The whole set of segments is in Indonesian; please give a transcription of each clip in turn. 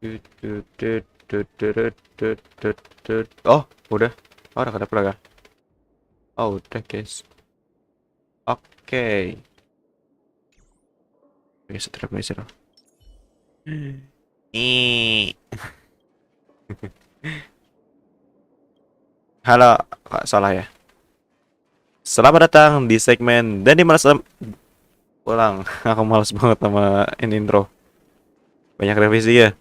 Oh, udah. Oh, udah kedap kan? Oh, udah, guys. Oke. Geser. Ih. Halo, Kak, salah ya. Selamat datang di segmen Dani malas pulang. Aku malas banget sama ini intro. Banyak revisi ya.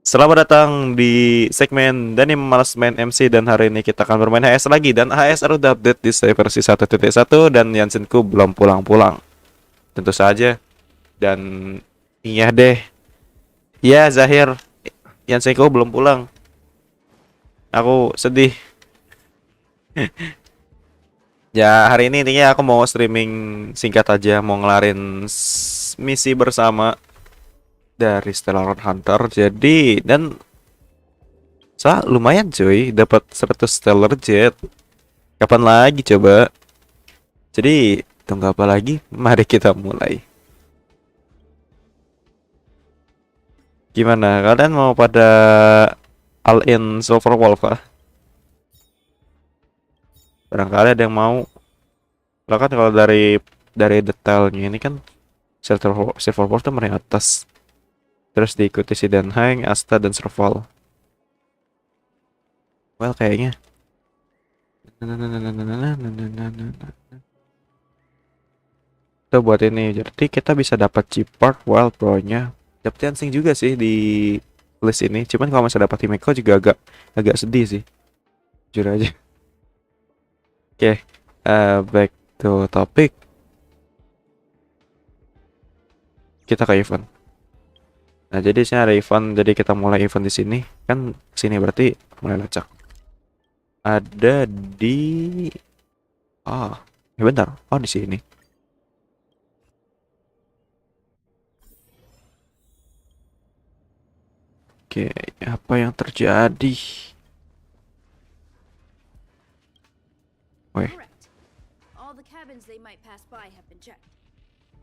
Selamat datang di segmen Dani malas main MC dan hari ini kita akan bermain HS lagi dan HSR udah update di versi 1.1 dan YANQINKU belum pulang-pulang. Tentu saja. Dan iya deh. Ya Zahir, YANQINKU belum pulang. Aku sedih. Ya hari ini intinya aku mau streaming singkat aja, mau ngelarin misi bersama dari Stellar Hunter. Jadi dan lumayan cuy, dapat 100 Stellar Jet. Kapan lagi coba? Jadi tunggu apa lagi? Mari kita mulai. Gimana? Kalian mau pada all in Silver Wolf kah? Barangkali ada yang mau. Lah kan kalau dari detailnya ini kan Silver Wolf tuh paling atas. Terus diikuti si Danhang, Asta dan Serval. Well kayaknya. Kita buat ini. Jadi kita bisa dapat chipart while pro-nya. Dapat Yansing juga sih di list ini. Cuman kalau masih dapat Himeko juga agak sedih sih. Jujur aja. Oke, back to topic. Kita ke event. Nah, jadi sini ada event. Jadi kita mulai event di sini. Kan sini berarti mulai lacak. Ada di ya bentar. Oh, di sini. Oke, apa yang terjadi? Weh. All the cabins they might pass by have been checked.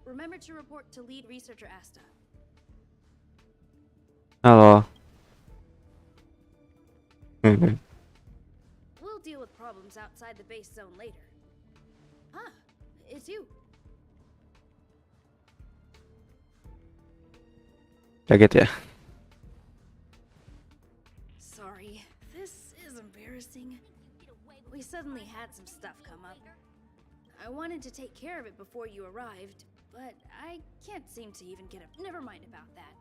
Remember to report to lead researcher Asta. Halo. We'll deal with problems outside the base zone later. Huh, it's you. Kaget ya? Sorry, this is embarrassing. We suddenly had some stuff come up. I wanted to take care of it before you arrived, but I can't seem to even get a... Never mind about that.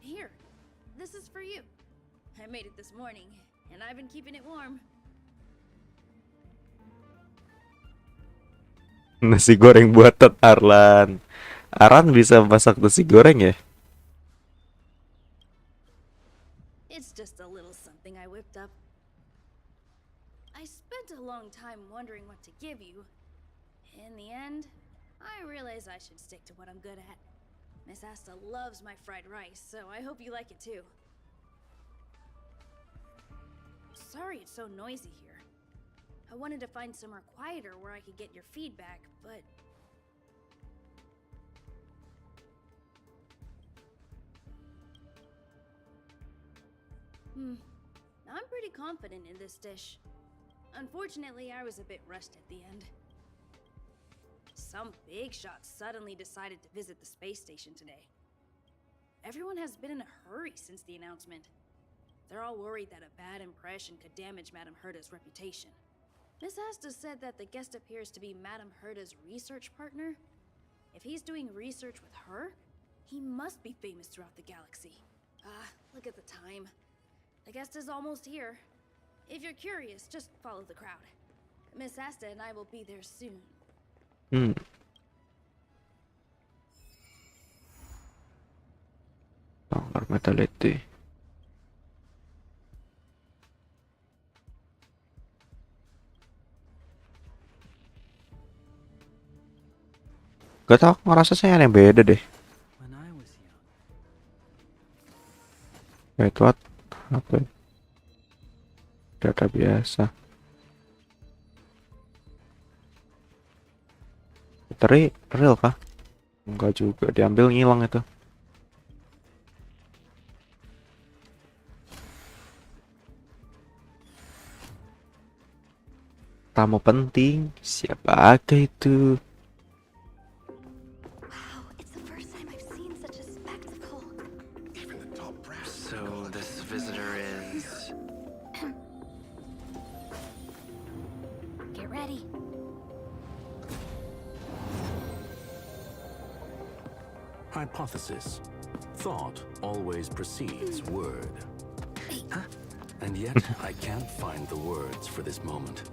Here, this is for you. I made it this morning, and I've been keeping it warm. Nasi goreng buatan Arlan. Arlan bisa masak nasi goreng ya? It's just a little something I whipped up. I spent a long time wondering what to give you. In the end, I realized I should stick to what I'm good at. Miss Asta loves my fried rice, so I hope you like it too. Sorry it's so noisy here. I wanted to find somewhere quieter where I could get your feedback, but... I'm pretty confident in this dish. Unfortunately, I was a bit rushed at the end. Some big shot suddenly decided to visit the space station today. Everyone has been in a hurry since the announcement. They're all worried that a bad impression could damage Madame Herda's reputation. Miss Asta said that the guest appears to be Madame Herda's research partner. If he's doing research with her, he must be famous throughout the galaxy. Look at the time. The guest is almost here. If you're curious, just follow the crowd. Miss Asta and I will be there soon. Power Mentality. Gak tau, ngerasa saya ada yang beda deh. Wait, what? Apa? Data biasa. Bateri real kah? Enggak juga, diambil ngilang itu. tamu penting. Siapakah itu? Wow, it's the first time I've seen such a spectacle. Even the top brass. So this visitor is... Get ready. Hypothesis. Thought always precedes word. Huh? And yet, I can't find the words for this moment.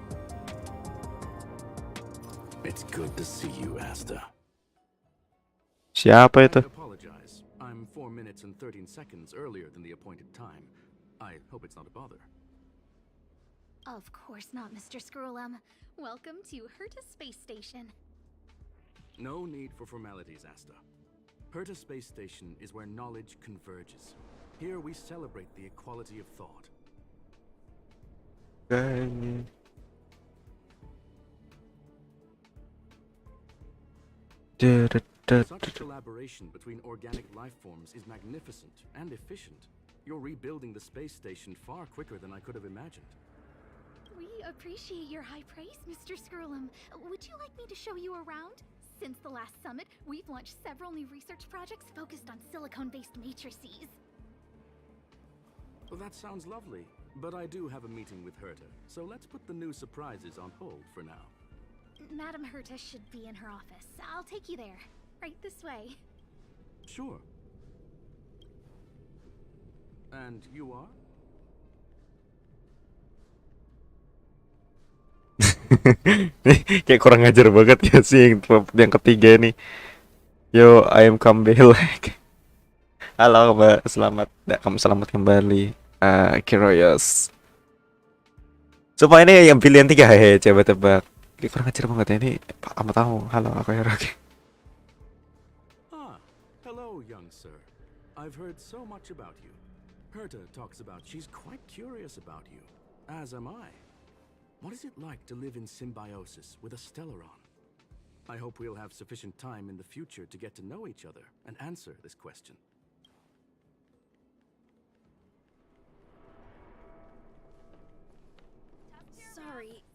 It's good to see you, Asta. Siapa itu? I apologize. I'm 4 minutes and 13 seconds earlier than the appointed time. I hope it's not a bother. Of course not, Mr. Scrollum. Welcome to Herta Space Station. No need for formalities, Asta. Herta Space Station is where knowledge converges. Here we celebrate the equality of thought. Such collaboration between organic life forms is magnificent and efficient. You're rebuilding the space station far quicker than I could have imagined. We appreciate your high praise, Mr. Scrollum. Would you like me to show you around? Since the last summit, we've launched several new research projects focused on silicone-based matrices. Well, that sounds lovely, but I do have a meeting with Herta, so let's put the new surprises on hold for now. Madam Herta should be in her office. I'll take you there. Right this way. Sure. And you are? Kayak kurang ajar banget ya sih yang ketiga ini. Yo, I am come back. Halo Mbak, kamu selamat kembali. Curious. Sumpah ini yang pilihan 3 hehe, coba tebak. Kayak kurang ajar banget ya ini. Kamu tahu. Halo, aku Heroki. Hello, young sir. I've heard so much about you. Herta talks about she's quite curious about you, as am I. What is it like to live in symbiosis with a Stellaron? I hope we'll have sufficient time in the future to get to know each other and answer this question. Sorry,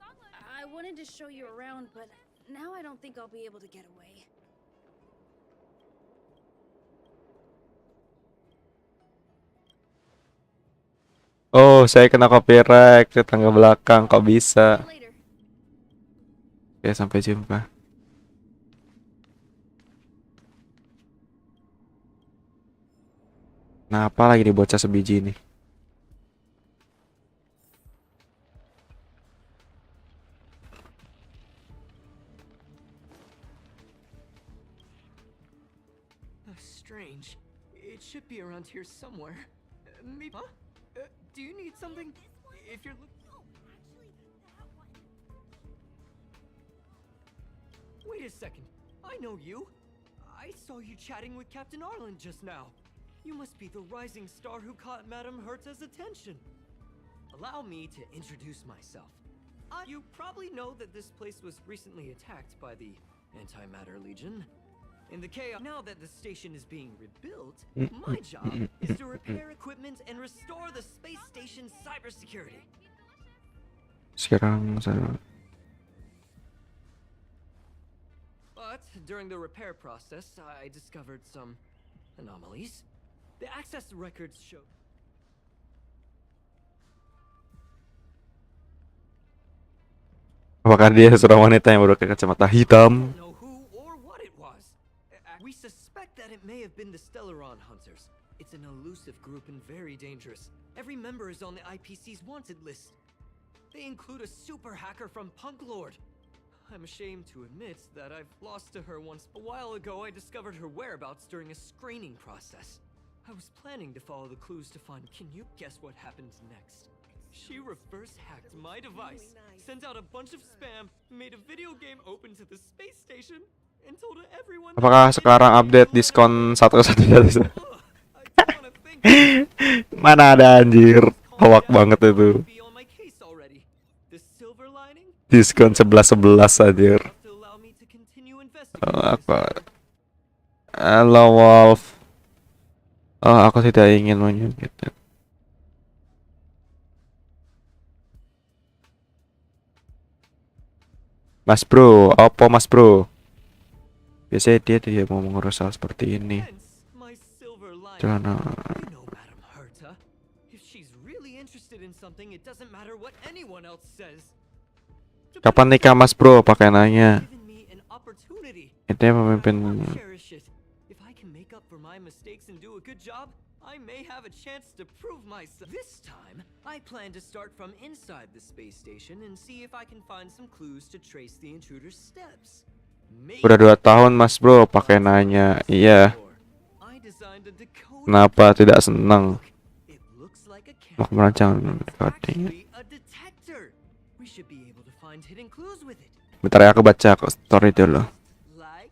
I wanted to show you around, but now I don't think I'll be able to get away. Oh, saya kena copyright ke tangga belakang, kok bisa? See you later. Oke, sampai jumpa. Nah, apa lagi nih bocah sebiji ini? Strange. It should be around here somewhere. Maybe. Huh? Do you need something? If you're looking. Wait a second. I know you. I saw you chatting with Captain Arlen just now. You must be the rising star who caught Madame Herta's attention. Allow me to introduce myself. You probably know that this place was recently attacked by the Antimatter Legion. In the chaos, now that the station is being rebuilt, my job is to repair equipment and restore the space station's cybersecurity. Sekarang saya But during the repair process, I discovered some anomalies. The access records show. apakah dia seorang wanita yang berpakai kacamata hitam? I don't know who or what it was. We suspect that it may have been the Stellaron Hunters. It's an elusive group and very dangerous. Every member is on the IPC's wanted list. They include a super hacker from Punk Lord. I'm ashamed to admit that I've lost to her once. A while ago, I discovered her whereabouts during a screening process. I was planning to follow the clues to find. Can you guess what happened next? She reverse hacked my device, sent out a bunch of spam, made a video game open to the space station, and told everyone. Apakah sekarang update diskon 1 1 Mana ada anjir, hoak banget itu. Diskon 11 anjir. Apa? Hello Wolf. Oh, aku tidak ingin menyakiti. Mas bro, apa mas bro? Biasanya dia mau mengurus hal seperti ini. Hence, my silver lining. Celana. You know, Madam Herta, if she's really interested in something, it doesn't matter what anyone else says. Kapan nikah mas bro? Pakai nanya. Given me an opportunity. Itu yang memimpin. I'll cherish it. If I can make up for my mistakes and do a good job, I may have a chance to prove myself. This time, I plan to start from inside the space station and see if I can find some clues to trace the intruder's steps. Udah 2 tahun mas bro pakai nanya. Iya. I designed a decoder. Kenapa tidak senang? It looks like a Mau camera. merancang It's coding. actually a detector. We should be able to find hidden clues with it. Bentar ya, aku baca story dulu. Like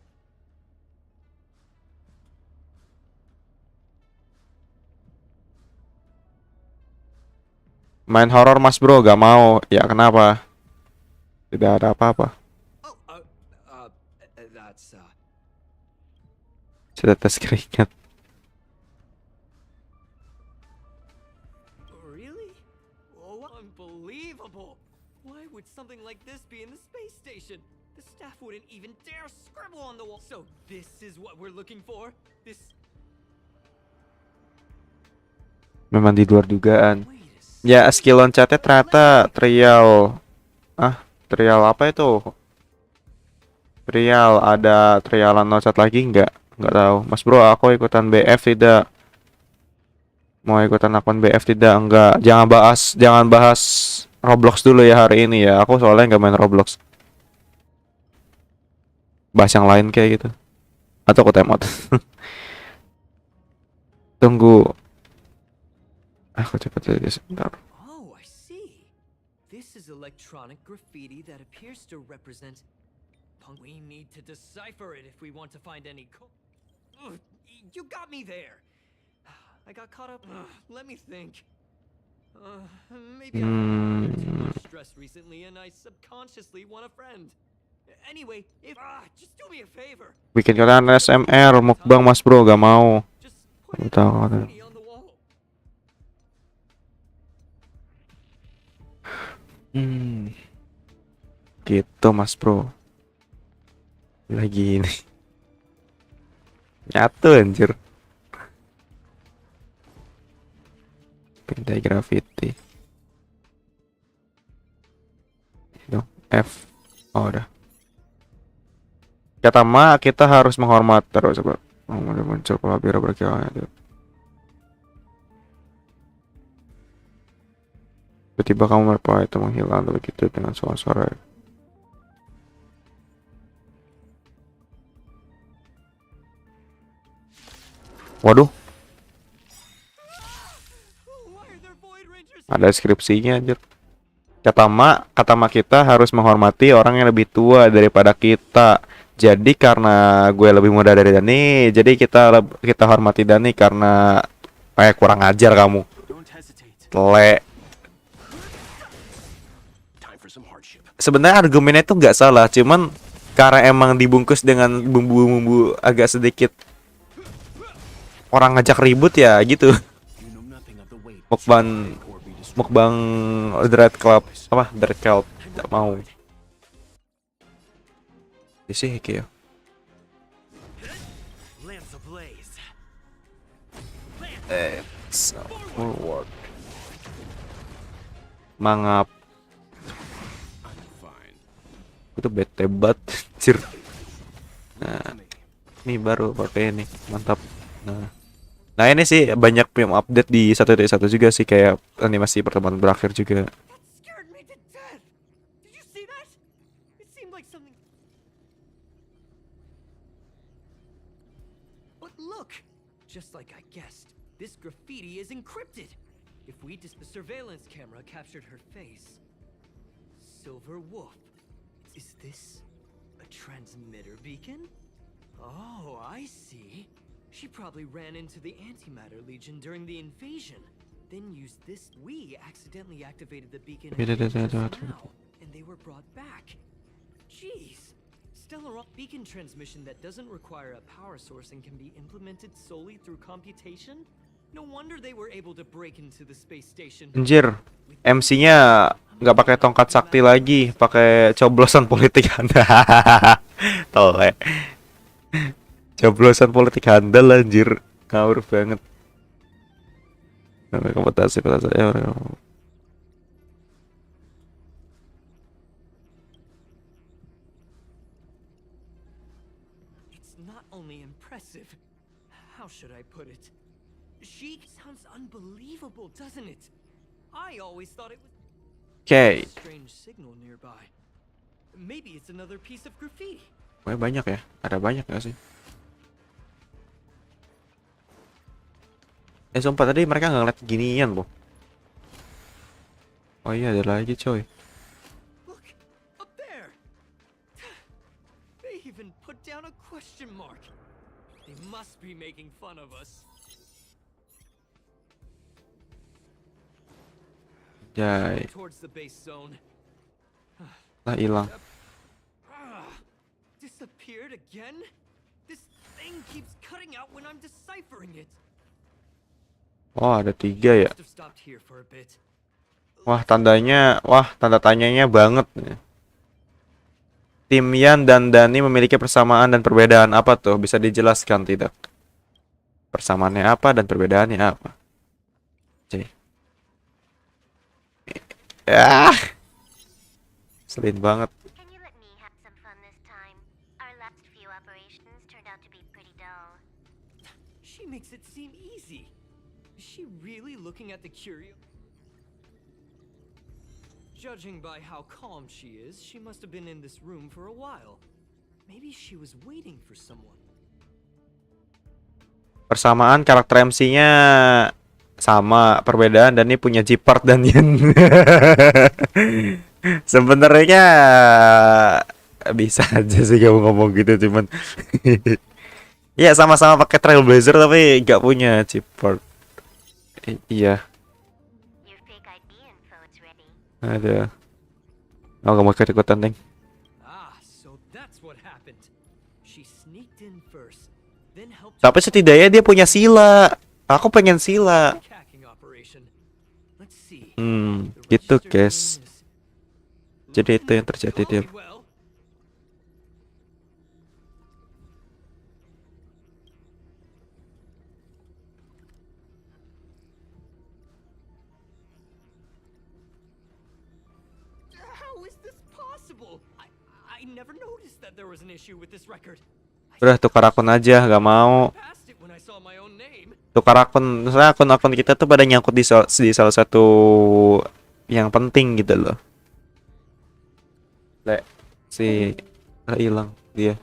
Main horor mas bro, gak mau. Ya kenapa? Tidak ada apa-apa. oh that's Setetes keringat. really? Oh, unbelievable. Why would something like this be in the space station? The staff wouldn't even dare scribble on the wall. So this is what we're looking for? This Memang di luar dugaan. wait a second. Ya, skill loncatnya ternyata trial. Trial apa itu? Trial, ada trialan loncat lagi nggak? Nggak tahu. Mas bro, aku ikutan BF tidak. Mau ikutan akun BF tidak? Enggak. Jangan bahas Roblox dulu ya hari ini ya. Aku soalnya nggak main Roblox. Bahas yang lain kayak gitu. Atau aku timeout. Tunggu. Aku cepet aja sebentar. Oh, I see. This is electronic graffiti that appears to represent punk. We need to decipher it if we want to find any Ugh, you got me there. I got caught up. Let me think. Maybe I've been too much stress recently and I subconsciously want a friend. Anyway, if just do me a favor. Bikin kalian SMR mukbang mas bro, gak mau. Just put it Tahu. graffiti on the wall. Gitu mas bro. Lagi ini. Nyatu anjir. Pindah graffiti. Dong, F. Oh udah. Kata Ma, kita harus menghormat terus coba. Muncul pola biru berkilau. Tiba-tiba kamu merpa itu menghilang begitu dengan suara-suara. Waduh, Why are there void rangers? ada skripsinya anjir. Kata Ma kita harus menghormati orang yang lebih tua daripada kita. Jadi karena gue lebih muda dari Dani, jadi kita hormati Dani karena kurang ajar kamu. Don't hesitate. Le. Time for some hardship. Sebenarnya argumennya itu nggak salah, cuman karena emang dibungkus dengan bumbu-bumbu agak sedikit orang ngajak ribut ya gitu. You know nothing of the weight. Mukbang Dread Club apa? Dread Club tidak mau. Isi kayak Lamps ablaze. forward. Mangap. I'm fine. Itu bete banget, anjir. Nah, ini baru pakai ini, mantap. Nah ini sih banyak yang update di 1.1 juga sih, kayak animasi pertemuan berakhir juga. That scared me to death. Did you see that? It seemed like something. But look, just like I guessed, this graffiti is encrypted. If the surveillance camera captured her face. Silver Wolf. Is this a transmitter beacon? Oh, I see. She probably ran into the Antimatter Legion during the invasion, then used this. We accidentally activated the beacon just now, and they were brought back. Jeez. Stellar beacon transmission that doesn't require a power source and can be implemented solely through computation? No wonder they were able to break into the space station. Anjir, MC-nya nggak pakai tongkat sakti lagi, pakai coblosan politik handal. Tolek. Coblosan politik handal anjir. Ngawur banget. Kompetisi ya. It's not only impressive. How should I put it? She sounds unbelievable, doesn't it? I always thought it was Oke. a strange signal nearby. Maybe it's another piece of graffiti. Wah, banyak ya. Ada banyak gak sih? Sumpah tadi mereka nggak ngeliat ginian, Bu. Oh iya, ada lagi, coy. Look, up there. They even put down a question mark. They must be making fun of us. Jai, Towards the base zone. lah hilang. Disappeared again? This thing keeps cutting out when I'm deciphering it. Oh, ada 3 ya. Must have stopped here for a bit. Wah, tanda tanyanya banget. Tim Yan dan Dani memiliki persamaan dan perbedaan apa tuh? Bisa dijelaskan tidak? Persamaannya apa dan perbedaannya apa? Cih. Ya. Selin banget. Can you let me have some fun this time? Our last few operations turned out to be pretty dull. She makes it seem easy. Is she really looking at the curio? Judging by how calm she is, she must have been in this room for a while. Maybe she was waiting for someone. Persamaan karakter MC-nya sama, perbedaan dan ini punya G-part dan Yan. Sebenarnya bisa aja sih kamu ngomong gitu, cuman ya sama-sama pakai Trailblazer tapi nggak punya G-part. Iya. Your fake ID info is ready. Ada. Oh, gak mau ikut-ikutan, Deng. Ah, so that's what happened. She sneaked in first, then helped Tapi setidaknya dia punya sila. Aku pengen sila. the hacking operation. Let's see. Gitu, The registered guys. name is- Jadi itu yang terjadi dia. Well, how is this possible? I never noticed that there was an issue with this record. Udah tukar akun aja, gak mau. Passed it when I saw my own name. Tukar akun, misalnya akun-akun kita tuh pada nyangkut di salah satu yang penting gitu loh. Hilang dia.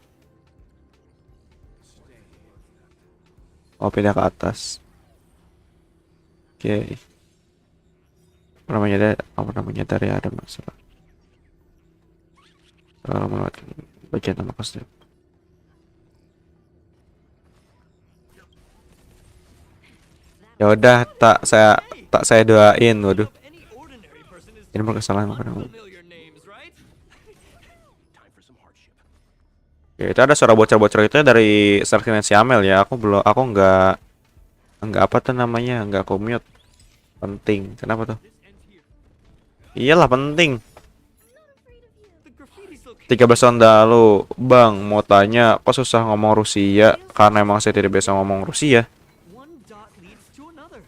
Oh, pindah ke atas. Oke. Apa namanya dari ada masalah. Melewati bagian nama kostum. Ya udah, tak saya doain. Waduh, Any ordinary person is ini mau kesalahan apa namanya? familiar names, right? Ya, itu ada suara bocor-bocor itu dari server si Amel ya. Aku nggak apa tuh namanya, nggak aku mute. Penting. Kenapa tuh? Iyalah penting. The graffiti's look 13 tahun lalu, Bang, mau tanya, kok susah ngomong Rusia? Karena emang saya tidak biasa ngomong Rusia. one dot leads to another.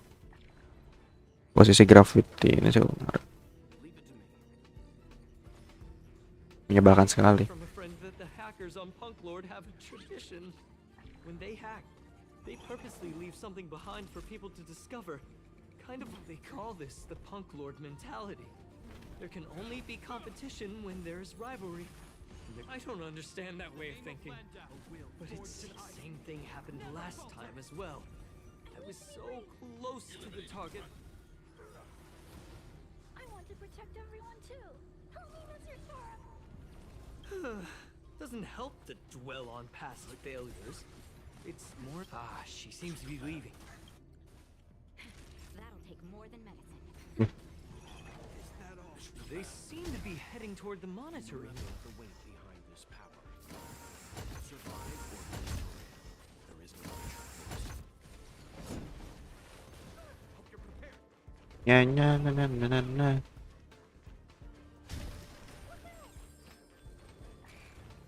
Posisi graffiti ini coba menyebalkan sekali. From a friend that the hackers on Punk Lord have a tradition. When they hack, they purposely leave something behind for people to discover. Kind of what they call this, the Punk Lord mentality. There can only be competition when there's rivalry. I don't understand that way of thinking. But it's the same thing happened last time as well. I was so close to the target. I want to protect everyone too. Help me, Mr. Sora. Doesn't help to dwell on past failures. It's more. Ah, she seems to be leaving. That'll take more than medicine. They seem to be heading toward the monitoring. Nya nya na na na na na.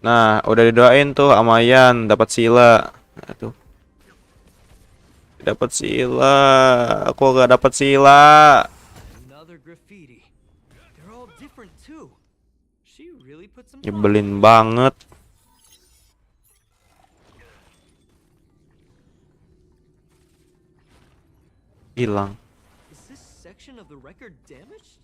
Nah, udah didoain tuh sama Yan dapat sila. Aduh. Dapat sila. Aku gak dapat sila. Another graffiti. They're all different too. She really put some thought Nyebelin banget. Hilang. Is this section of the record damaged?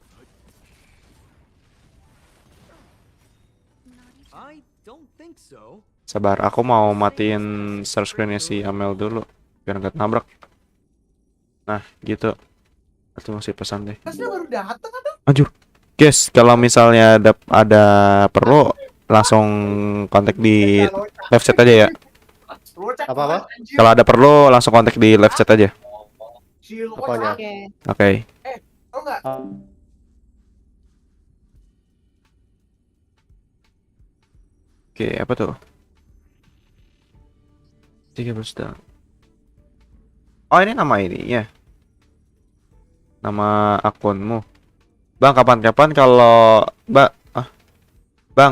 I don't think so. Sabar, aku mau matiin share screen-nya si Amel dulu biar nggak nabrak. Nah, gitu. Itu masih pesan deh. Anjur. Guys, kalau misalnya ada perlu langsung kontak di live chat aja ya. Apa-apa? Kalau ada perlu langsung kontak di live chat aja. Apanya? Oke. Oke, apa tuh? 13 sedang. Oh, ini nama ininya. Nama akunmu. Bang, kapan-kapan kalau Bang,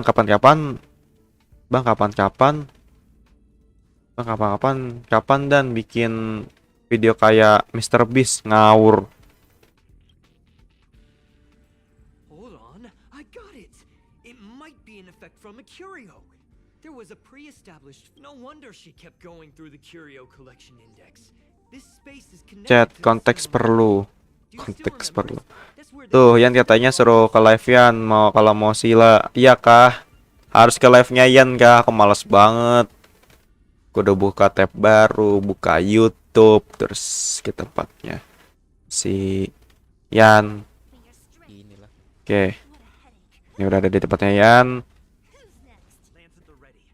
kapan-kapan kapan dan bikin video kayak Mr. Beast ngawur. Hold on, I got it. It might be an effect from a curio. There was a pre-established. No wonder she kept going through the curio collection index. This space is connected Chat to the konteks cinema. perlu. Do you still Konteks remember perlu. this? That's where the Tuh, Yan katanya suruh ke live Yan kalau mau sila. Iya kah? Harus ke live-nya Yan kah? Aku males banget. Aku udah buka tab baru, buka YouTube, terus ke tempatnya si Yan. Inilah. Oke. Ini udah ada di tempatnya Yan. Lance at the ready.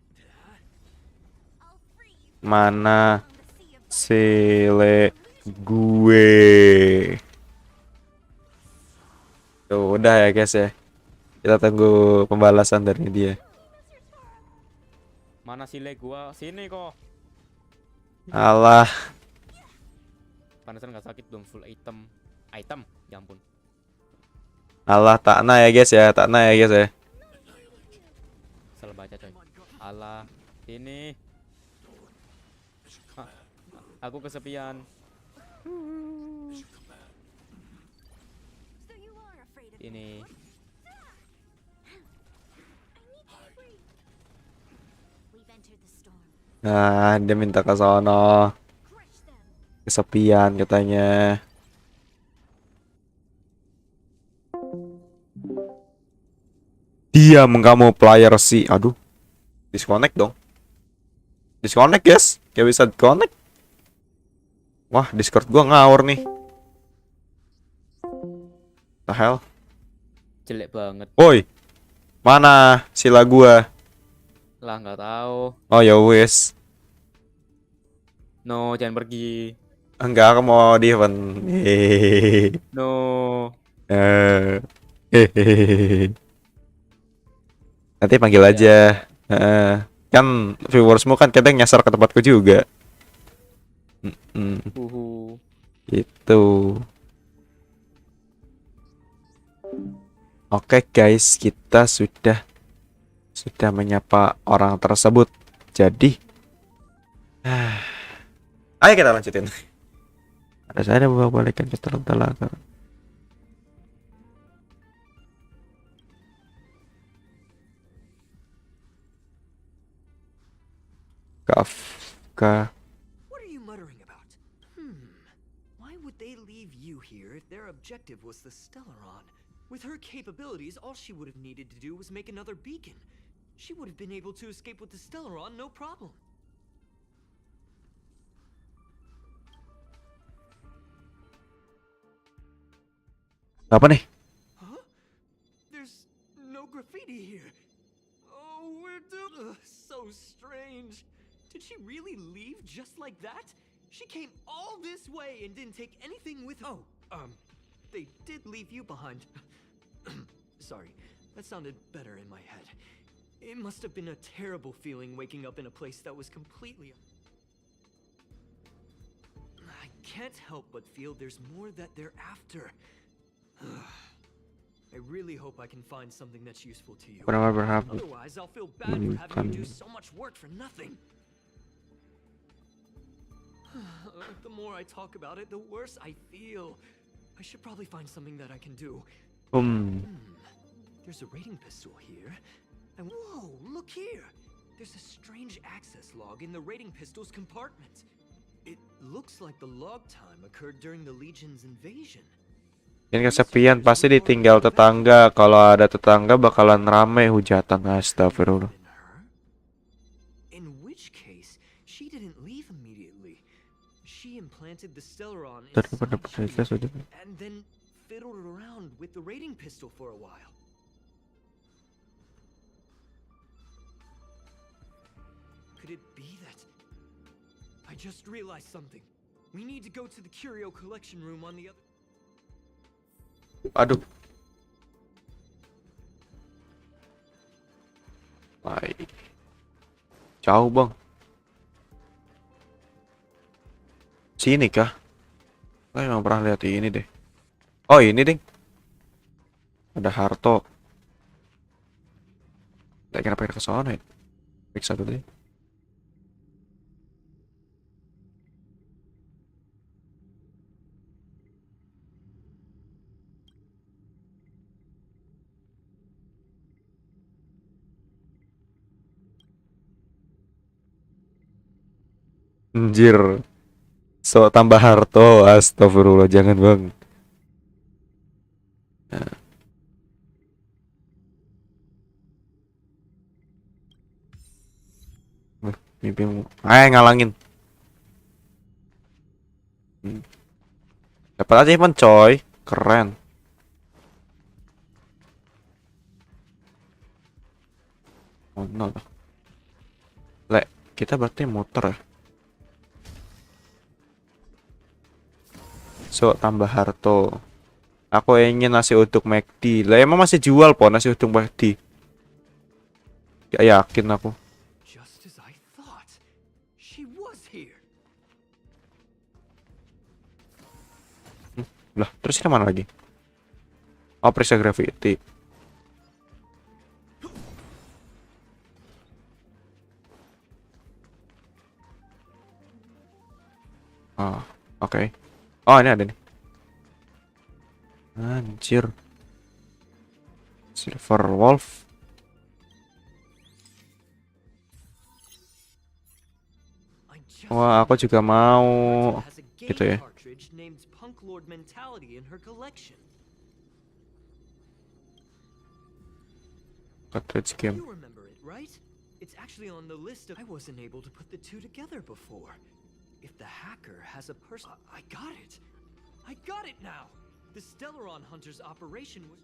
Mana sile gue? Tuh, udah ya guys ya. Kita tunggu pembalasan dari dia. Mana sile gua? Sini kok. Alah, Panasan nggak sakit dong, full item. Item, ya ampun. alah takna ya guys ya, takna ya guys ya. Salah baca coy. Alah, ini. Ah, aku kesepian. Ini. Nah, dia minta ke sono. Kesepian katanya. Diam kamu player si. Aduh. Disconnect dong. Disconnect guys. Gak bisa connect. Wah, Discord gua ngawur nih. The hell? Jelek banget. Woi. Mana sila gua? Lah nggak tahu. Oh ya wis. No, jangan pergi. Enggak, aku mau di event. Hehehe. No. Hehehe. Nanti panggil aja. Kan viewersmu kan kadang nyasar ke tempatku juga. Uhu. Itu. Oke guys, kita sudah menyapa orang tersebut. Jadi, ayo kita lanjutin. Ada saya balikan ke talaga. Kafka. What are you muttering about? Why would they leave you here if their objective was the Stellaron? With her capabilities, all she would have needed to do was make another beacon. She would have been able to escape with the Stellaron, no problem. Apa nih? Huh? There's no graffiti here. Oh, we're doomed. So strange. Did she really leave just like that? She came all this way and didn't take anything with her. Oh, they did leave you behind. Sorry, that sounded better in my head. It must have been a terrible feeling waking up in a place that was completely... I can't help but feel there's more that they're after. I really hope I can find something that's useful to you. Pernah berharap. Otherwise, I'll feel bad for having you do so much work for nothing. The more I talk about it, the worse I feel. I should probably find something that I can do. There's a raiding pistol here. And whoa, look here! There's a strange access log in the raiding pistol's compartment. It looks like the log time occurred during the Legion's invasion. Yang kesepian pasti ditinggal tetangga. Kalau ada tetangga bakalan rame hujatan. Astagfirullah. In which case, she didn't leave immediately. She implanted the Stellaron inside and then fiddled around with the raiding pistol for a while. Could it be that... I just realized something. We need to go to the curio collection room on the other... Aduh. Baik. Jauh bang. Sini kah? Saya emang pernah lihat ini deh. Oh ini ding. Ada Harto. Saya kenapa ke sana ya? Periksa dulu deh. Anjir. So tambah Harto. Astagfirullah, jangan bang. Nah. Mimpimu. Ngalangin. Dapat aja event coy. Keren. Oh no. Lek, kita berarti muter ya. So tambah Harto. Aku ingin nasi uduk McD. Lah emang masih jual po nasi uduk McD. Gak yakin aku. Just as I thought. She was here. Lah, terus ini mana lagi? Oh, periksa gravity. Ah, oke. Oh, ini ada nih. Anjir. Silver Wolf. Wah, aku juga mau gitu ya. Cartridge game. You remember it, right? It's actually on the list of... I wasn't able to put the two together before. If the hacker has a person... I got it! I got it now! The Stellaron Hunters operation was...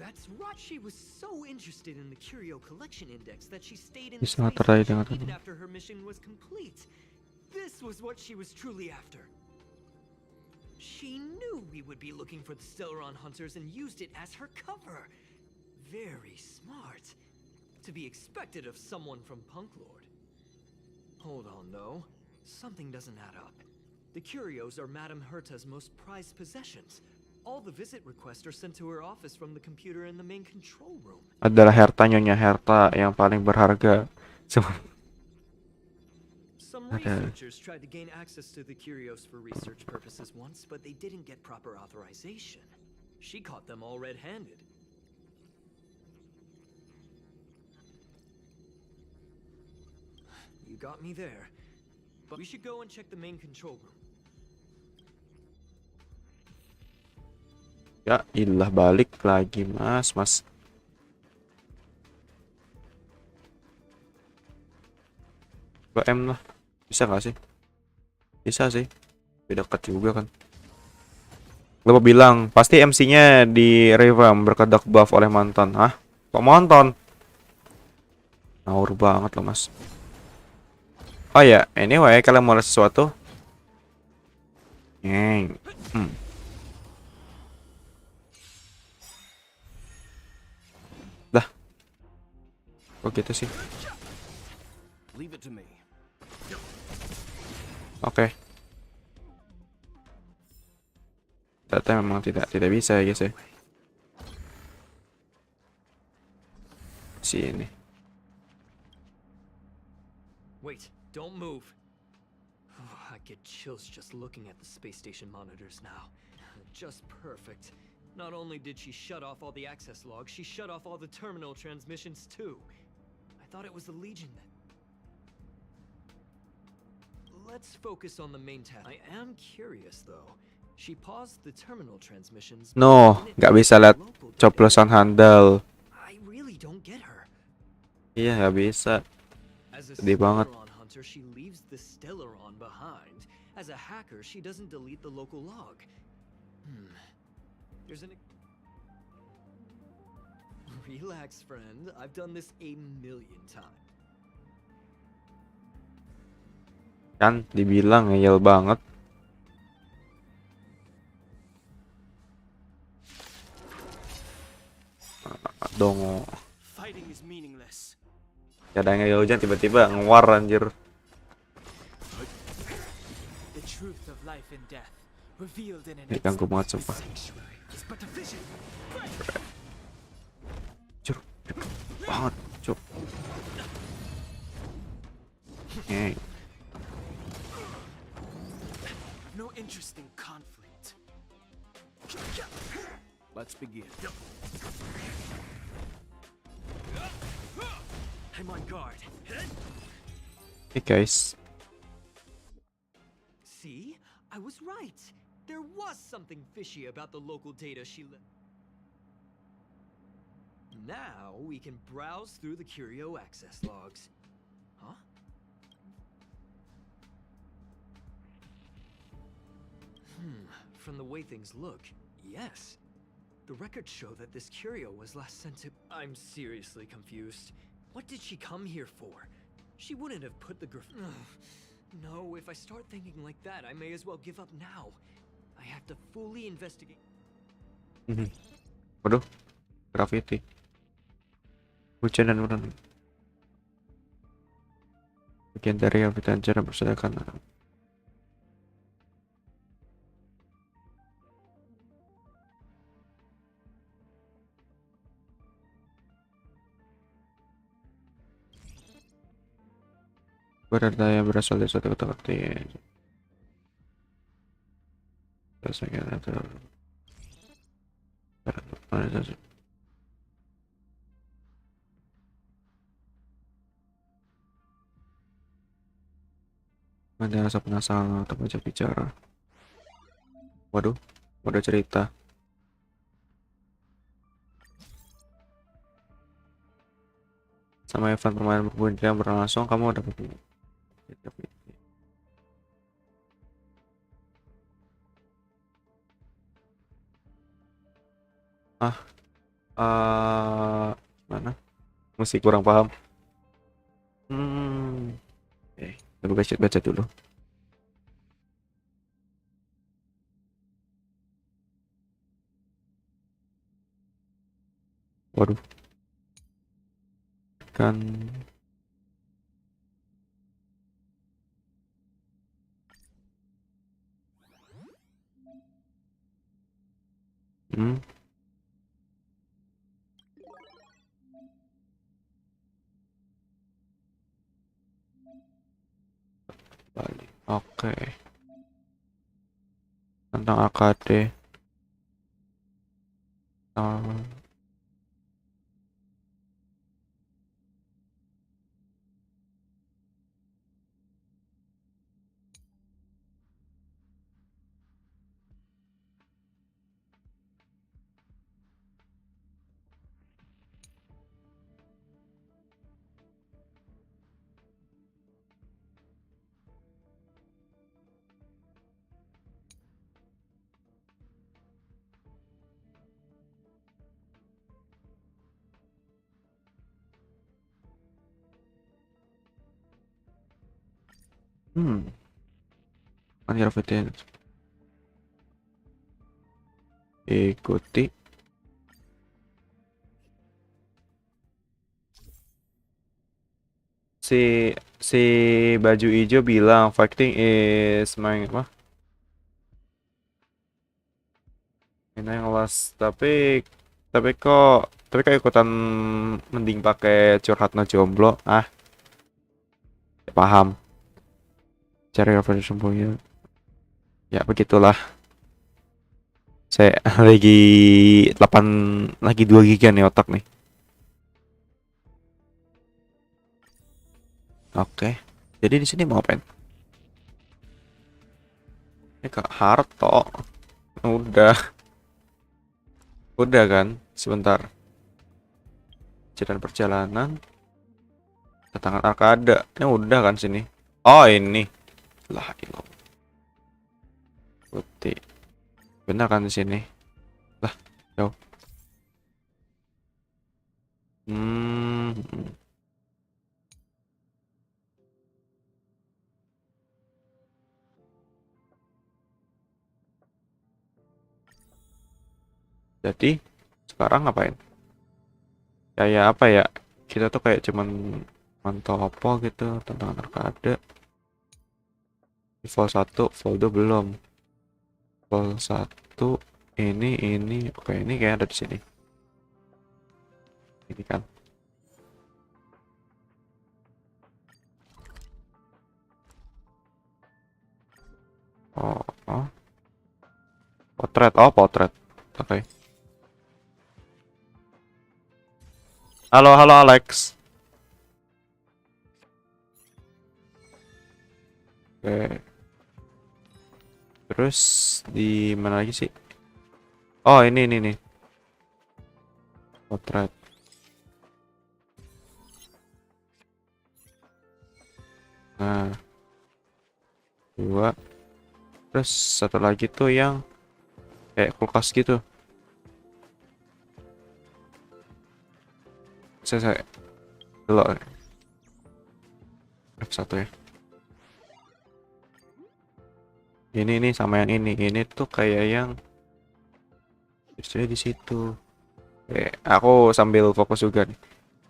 That's right! She was so interested in the Curio Collection Index that she stayed in the space station even after her mission was complete. This was what she was truly after. She knew we would be looking for the Stellaron Hunters and used it as her cover. Very smart. To be expected of someone from Punklord. Hold on, though. Something doesn't add up. The curios are Madame Herta's most prized possessions. All the visit requests are sent to her office from the computer in the main control room. Adalah Herta, Nyonya Herta yang paling berharga. Some researchers tried to gain access to the curios for research purposes once, but they didn't get proper authorization. She caught them all red-handed. You got me there. But we should go and check the main control room. Ya ilah, balik lagi mas. M lah. Bisa gak sih? Bisa sih. Dekat juga kan. Lupa bilang, pasti MC-nya di revamp berkedok buff oleh mantan. Hah? Kok mantan? Ngawur banget loh mas. Oh ya, anyway, kalian mau lihat sesuatu? Dah. Kok gitu sih? Oke. Ternyata memang tidak bisa ya guys ya. Sini. Wait, don't move. I get chills just looking at the space station monitors now. Just perfect. Not only did she shut off all the access logs, she shut off all the terminal transmissions too. I thought it was the Legion that... Let's focus on the main task. I am curious though. She paused the terminal transmissions. No, nggak bisa lihat coplosan handle. I really don't get her. Iya, nggak bisa. As a Sedih banget. Stellaron hunter, she leaves the Stellaron behind. As a hacker, she doesn't delete the local log. There's an... Relax, friend. I've done this a million times. Kan dibilang ngeyel banget. Dongo. Fighting is meaningless. Kadang ngeyel hujan tiba-tiba ngewar anjir. The truth of life and death revealed in an Ini ganggu banget sumpah. sanctuary is but a vision. Cur, banget, cuk. No interest in conflict. Let's begin. I'm on guard. Hey guys, See? I was right. There was something fishy about the local data she left. Now we can browse through the Curio access logs. Huh? From the way things look, yes. The records show that this curio was last sent to... I'm seriously confused. What did she come here for? She wouldn't have put the No, if I start thinking like that, I may as well give up now. I have to fully investigate. waduh, graffiti. Hujan dan bulan. Bagian dari habitat cara berserakan. Berdaya berasal dari suatu Trakteer. Rasanya ada. Ada rasa penasaran atau baca bicara. Waduh, udah cerita. Sama event permainan berhubungan yang berlangsung, kamu dapat mana? Masih kurang paham. Coba baca dulu. Waduh. Kan balik. Oke. Tentang AKD. Minecraftku ikuti si baju hijau bilang fighting is my apa Ini yang los, tapi kok ikutan mending pakai curhat no jomblo. Ya paham. Cari referensi sembunyi. Ya begitulah. Saya lagi 2 giga nih otak nih. Oke. Jadi di sini mau ngapain? Ini Kak Harto. Udah kan? Sebentar. Jalan perjalanan. Tantangan arkade. Ini udah kan sini. Oh, ini. Lah, ini. Putih. Benar kan di sini? Lah, jauh. Jadi sekarang ngapain? Kayak apa ya? Kita tuh kayak cuman mantau apa gitu tentang arkade. Level 1, level 2 belum. Level 1 ini. Oke, ini kayak ada di sini. Ini kan. Oh. Potret. Oh, potret. Oke. Halo Alex. Oke. Terus di mana lagi sih? Oh, ini nih. Potret. Nah. 2. Terus satu lagi tuh yang kayak kulkas gitu. Saya delok F1 ya. Ini sama yang ini tuh kayak yang justru di situ. Aku sambil fokus juga nih.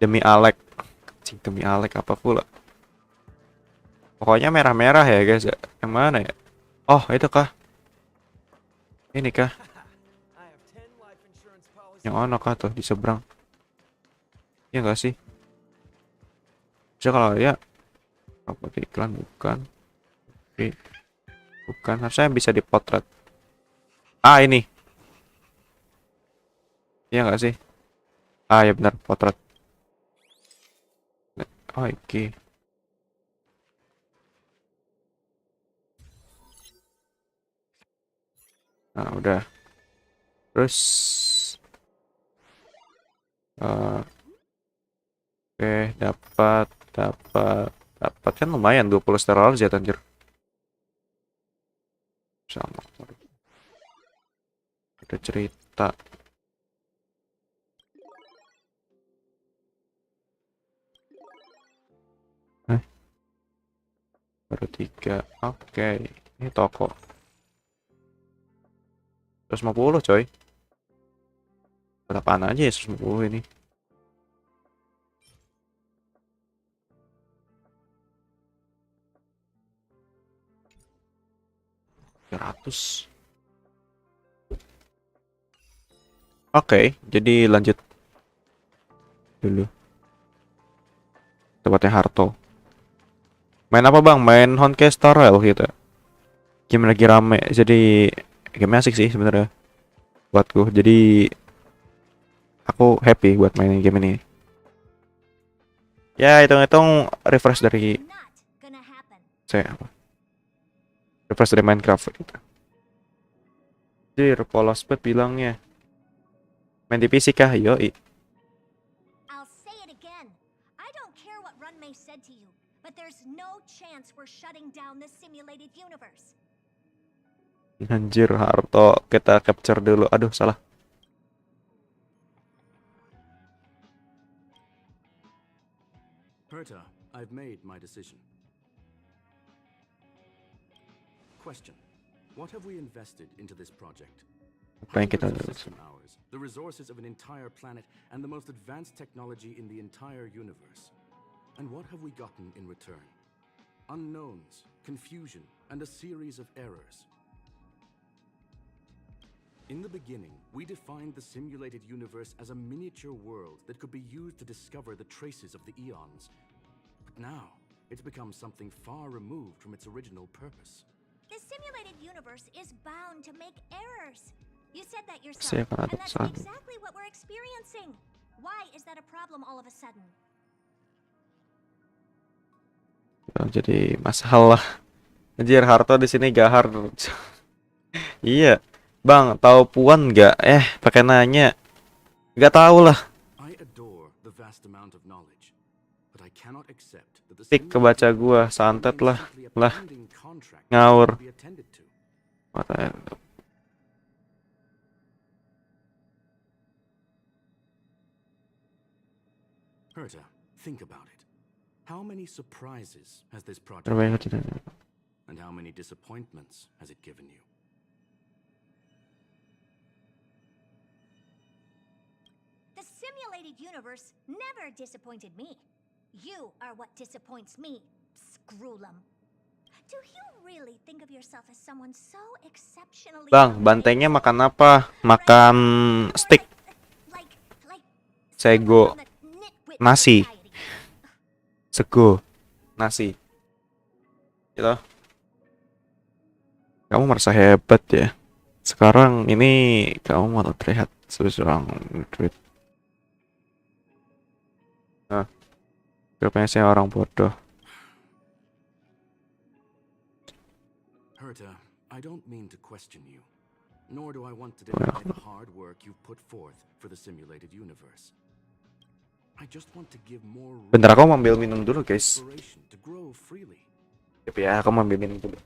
Demi Alek. Demi Alek apa pula? Pokoknya merah-merah ya guys ya. Yang mana ya? Oh, itu kah? Ini kah? Yang ono kah tuh di seberang? Ya enggak sih? Bisa kalau ya apa iklan bukan? Oke. Bukan, harusnya bisa dipotret. Ini. Ya enggak sih? Ya benar, potret. Oh, iki. Nah, udah. Terus oke, dapat kan lumayan 20 sterol aja anjir. Sama. Ada cerita. Baru 3. Oke. Ini toko. 150 coy. Berapaan aja ya 150 ini? Oke, jadi lanjut dulu. Tempatnya Harto. Main apa bang? Main Honkai Star Rail gitu. Game lagi rame, jadi game asik sih sebenarnya buatku. Jadi aku happy buat main game ini. Ya hitung-hitung refresh dari refresh dari Minecraft gitu. Jir, polos bet bilangnya. Main di PC kah? Yoi. I'll say it again. I don't care what Runmei said to you, but there's no chance we're shutting down this simulated universe. Anjir, Harto, kita capture dulu. Aduh, salah. Herta, I've made my decision. Question. What have we invested into this project? Apa yang kita Hundreds of system hours, the resources of an entire planet, and the most advanced technology in the entire universe. And what have we gotten in return? Unknowns, confusion, and a series of errors. In the beginning, we defined the simulated universe as a miniature world that could be used to discover the traces of the eons. But now, it's become something far removed from its original purpose. The simulated universe is bound to make errors. You said that yourself, Saya akan and that's adaptasi. exactly what we're experiencing. Why is that a problem all of a sudden? Jadi masalah. Anjir, Harto di sini gahar. Iya. Bang, tahu Puan nggak? Pakai nanya. Nggak tahu lah. I adore the vast amount of knowledge, but I cannot accept that the Tik kebaca gua, santet lah. Lah, contract ngawur. be attended to. Mata. Herta, think about it. How many surprises has this project Terbaik given tidak. you? And how many disappointments has it given you? The simulated universe never disappointed me. You are what disappoints me, Scroolum. Do you really think of yourself as someone so exceptionally Bang, bantengnya makan apa? Makan steak. like Sego. someone from the nitwit Nasi. society? Sego. Nasi. Gitu. Kamu merasa hebat ya. Sekarang ini kamu malah terlihat seorang duit. Nah, grupnya saya orang bodoh. Herta, I don't mean to question you, nor do I want to deny the hard work you've put forth for the simulated universe. I just want to give more room Bentar, aku mau ambil minum dulu, guys. inspiration to grow freely. Ya, aku mau ambil minum dulu.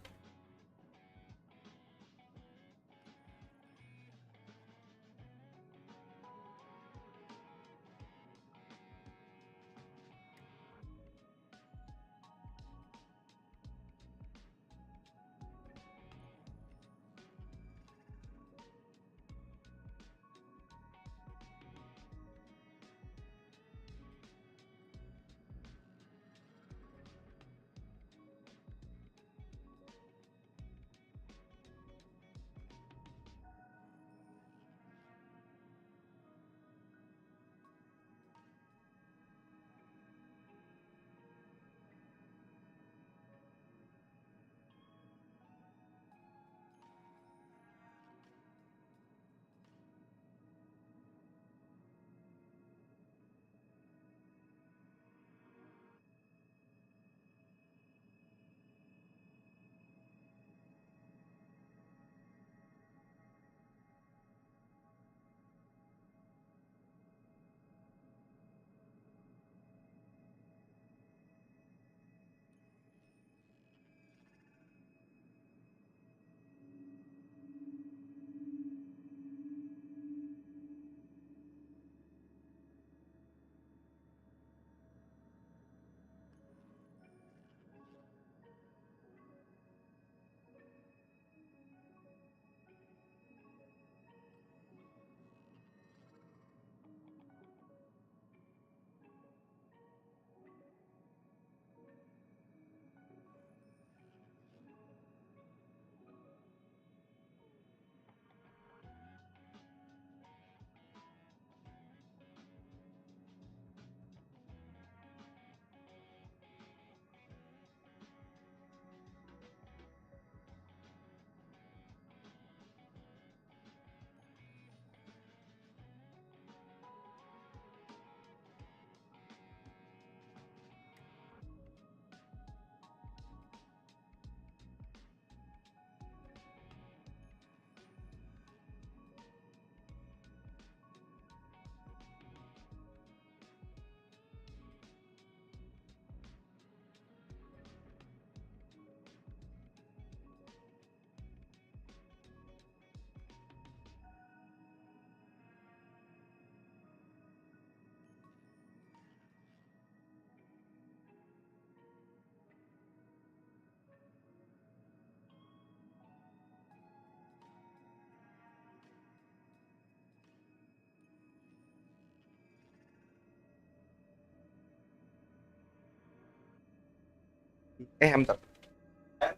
Bentar.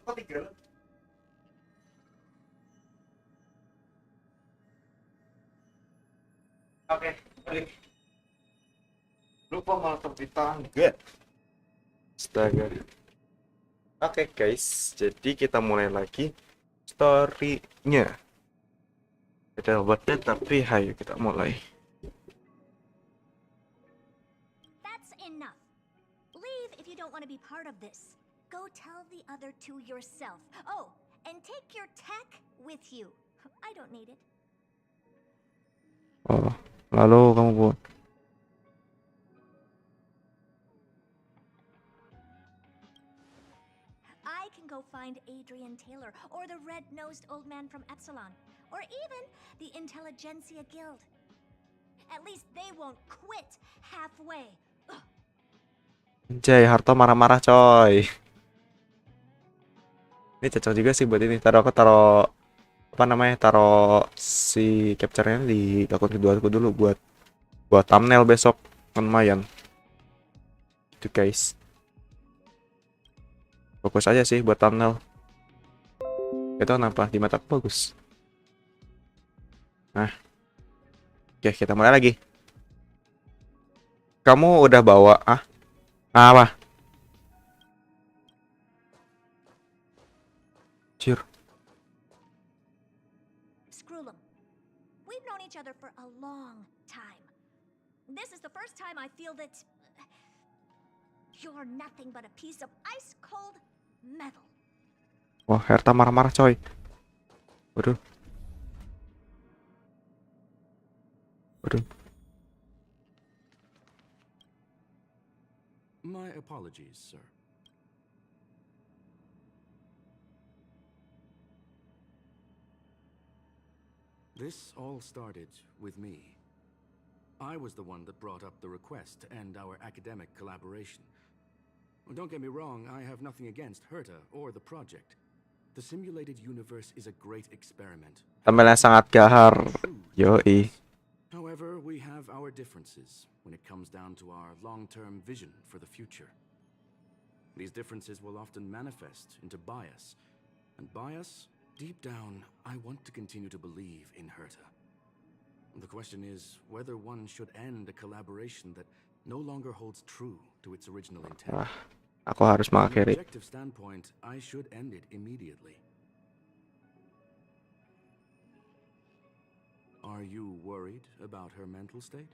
Kok 3? Oke, balik. Lupa malah di tangga. Astaga. Oke guys, jadi kita mulai lagi story-nya. Ada obatnya, tapi hayo kita mulai. That's enough. Leave if you don't want to be part of this. Go tell the other two yourself. Oh, and take your tech with you. I don't need it. Oh, lalu kamu buat. I can go find Adrian Taylor or the red-nosed old man from Epsilon, or even the Intelligentsia Guild. At least they won't quit halfway. Anjay, Harto marah-marah coy. Ini cocok juga sih buat ini. Taruh apa namanya? Taruh si capture-nya di akun kedua aku dulu buat thumbnail besok. Lumayan. Itu guys. Fokus aja sih buat thumbnail. Itu kenapa? Di mataku bagus. Nah. Oke, kita mulai lagi. Kamu udah bawa apa? Cir. Screw them. We've known each other for a long time. This is the first time I feel that you're nothing but a piece of ice-cold metal. Wah, Herta marah-marah coy. Waduh. My apologies, sir. This all started with me. I was the one that brought up the request to end our academic collaboration. Don't get me wrong, I have nothing against Herta or the project. The simulated universe is a great experiment. Tampilnya sangat gahar. Yoi. However, we have our differences when it comes down to our long-term vision for the future. These differences will often manifest into bias. And bias, deep down, I want to continue to believe in Herta. The question is whether one should end a collaboration that no longer holds true to its original intent. Aku harus From an mengakhiri. objective standpoint, I should end it immediately. Are you worried about her mental state?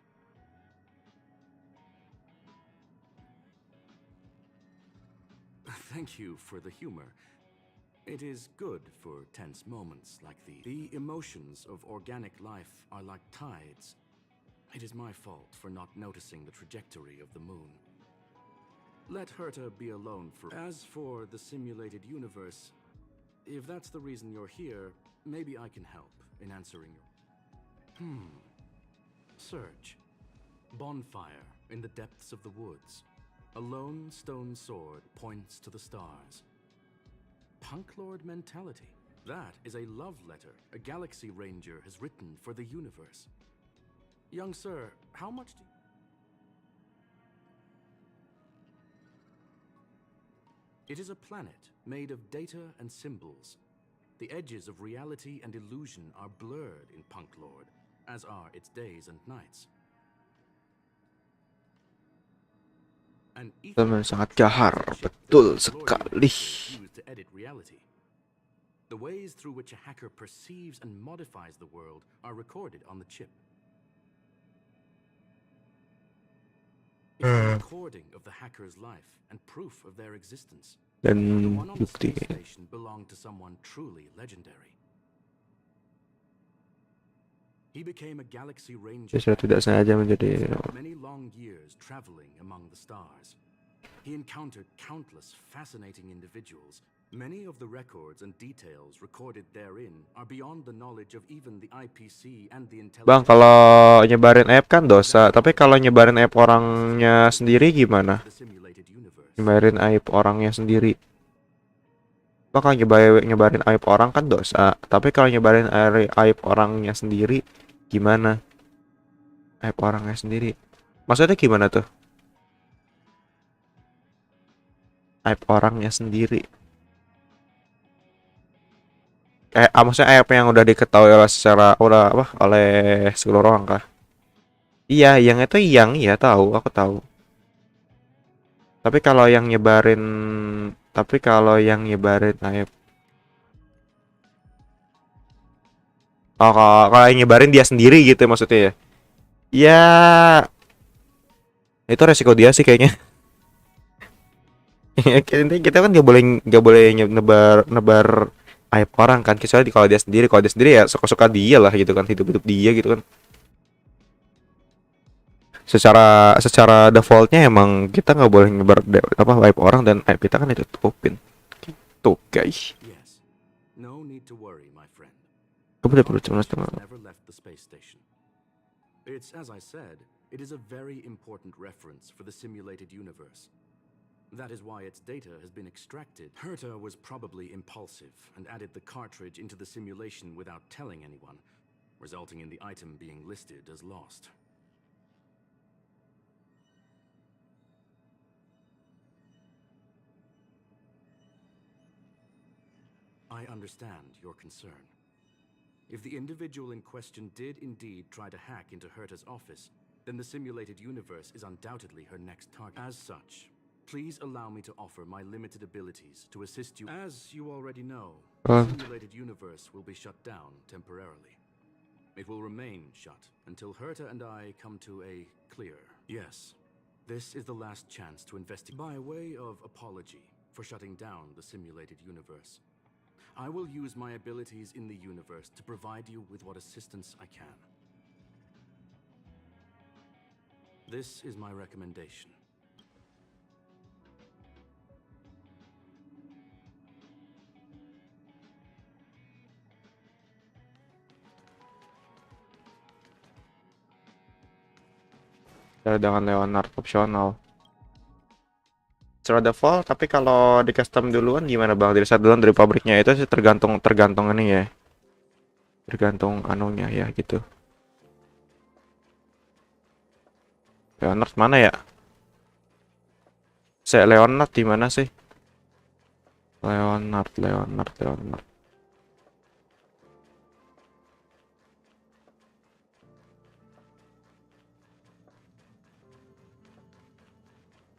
Thank you for the humor. It is good for tense moments like these. The emotions of organic life are like tides. It is my fault for not noticing the trajectory of the moon. Let Herta be alone for... As for the simulated universe, if that's the reason you're here, maybe I can help in answering your... Search. Bonfire in the depths of the woods. A lone stone sword points to the stars. Punk Lord mentality. That is a love letter a Galaxy Ranger has written for the universe. Young sir, how much do... It is a planet made of data and symbols. The edges of reality and illusion are blurred in Punk Lord, as are its days and nights. An Teman sangat gahar, betul sekali. used to edit reality. The ways through which a hacker perceives and modifies the world are recorded on the chip. It's a recording of the hacker's life and proof of their existence. The Dan one on the bukti. space station belonged to someone truly legendary. He became a Galaxy Ranger. Dia sudah tidak sengaja menjadi Many long years traveling among the stars. He encountered countless fascinating individuals. Many of the records and details recorded therein are beyond the knowledge of even the IPC and the Bang, intelligence. kalau nyebarin app kan dosa, tapi kalau nyebarin app orangnya sendiri gimana? The simulated universe. Nyebarin aib orangnya sendiri. Kalau nyebarin aib orang kan dosa, tapi kalau nyebarin aib orangnya sendiri gimana? Aib orangnya sendiri. Maksudnya gimana tuh? Aib orangnya sendiri. Maksudnya aib yang udah diketahui oleh oleh seluruh orang kah? Iya, yang itu yang iya tahu, aku tahu. Tapi kalau yang nyebarin, aib. Oh, kalau yang nyebarin dia sendiri gitu maksudnya ya. Ya, itu resiko dia sih kayaknya. Intinya kita kan nggak boleh nebar nebar aib orang kan, kecuali kalau dia sendiri. Kalau dia sendiri ya suka-suka dia lah gitu kan, hidup-hidup dia gitu kan. Secara defaultnya emang kita nggak boleh nyebar apa aib orang, dan aib kita kan itu tutupin. Gitu guys. Yes. No need to worry, my friend. Kamu udah perlu cemas sama. Never left the space station. It's as I said, it is a very important reference for the simulated universe. That is why its data has been extracted. Herta was probably impulsive and added the cartridge into the simulation without telling anyone, resulting in the item being listed as lost. I understand your concern. If the individual in question did indeed try to hack into Herta's office, then the simulated universe is undoubtedly her next target. As such, please allow me to offer my limited abilities to assist you. As you already know, the simulated universe will be shut down temporarily. It will remain shut until Herta and I come to a clear. Yes, this is the last chance to investigate. By way of apology for shutting down the simulated universe, I will use my abilities in the universe to provide you with what assistance I can. This is my recommendation. Dengan Leonard opsional. Secara default, tapi kalau di custom duluan gimana bang? Dari saat duluan dari pabriknya itu sih tergantung ini ya. Tergantung anunya ya gitu. Leonard mana ya? Leonard di mana sih? Leonard.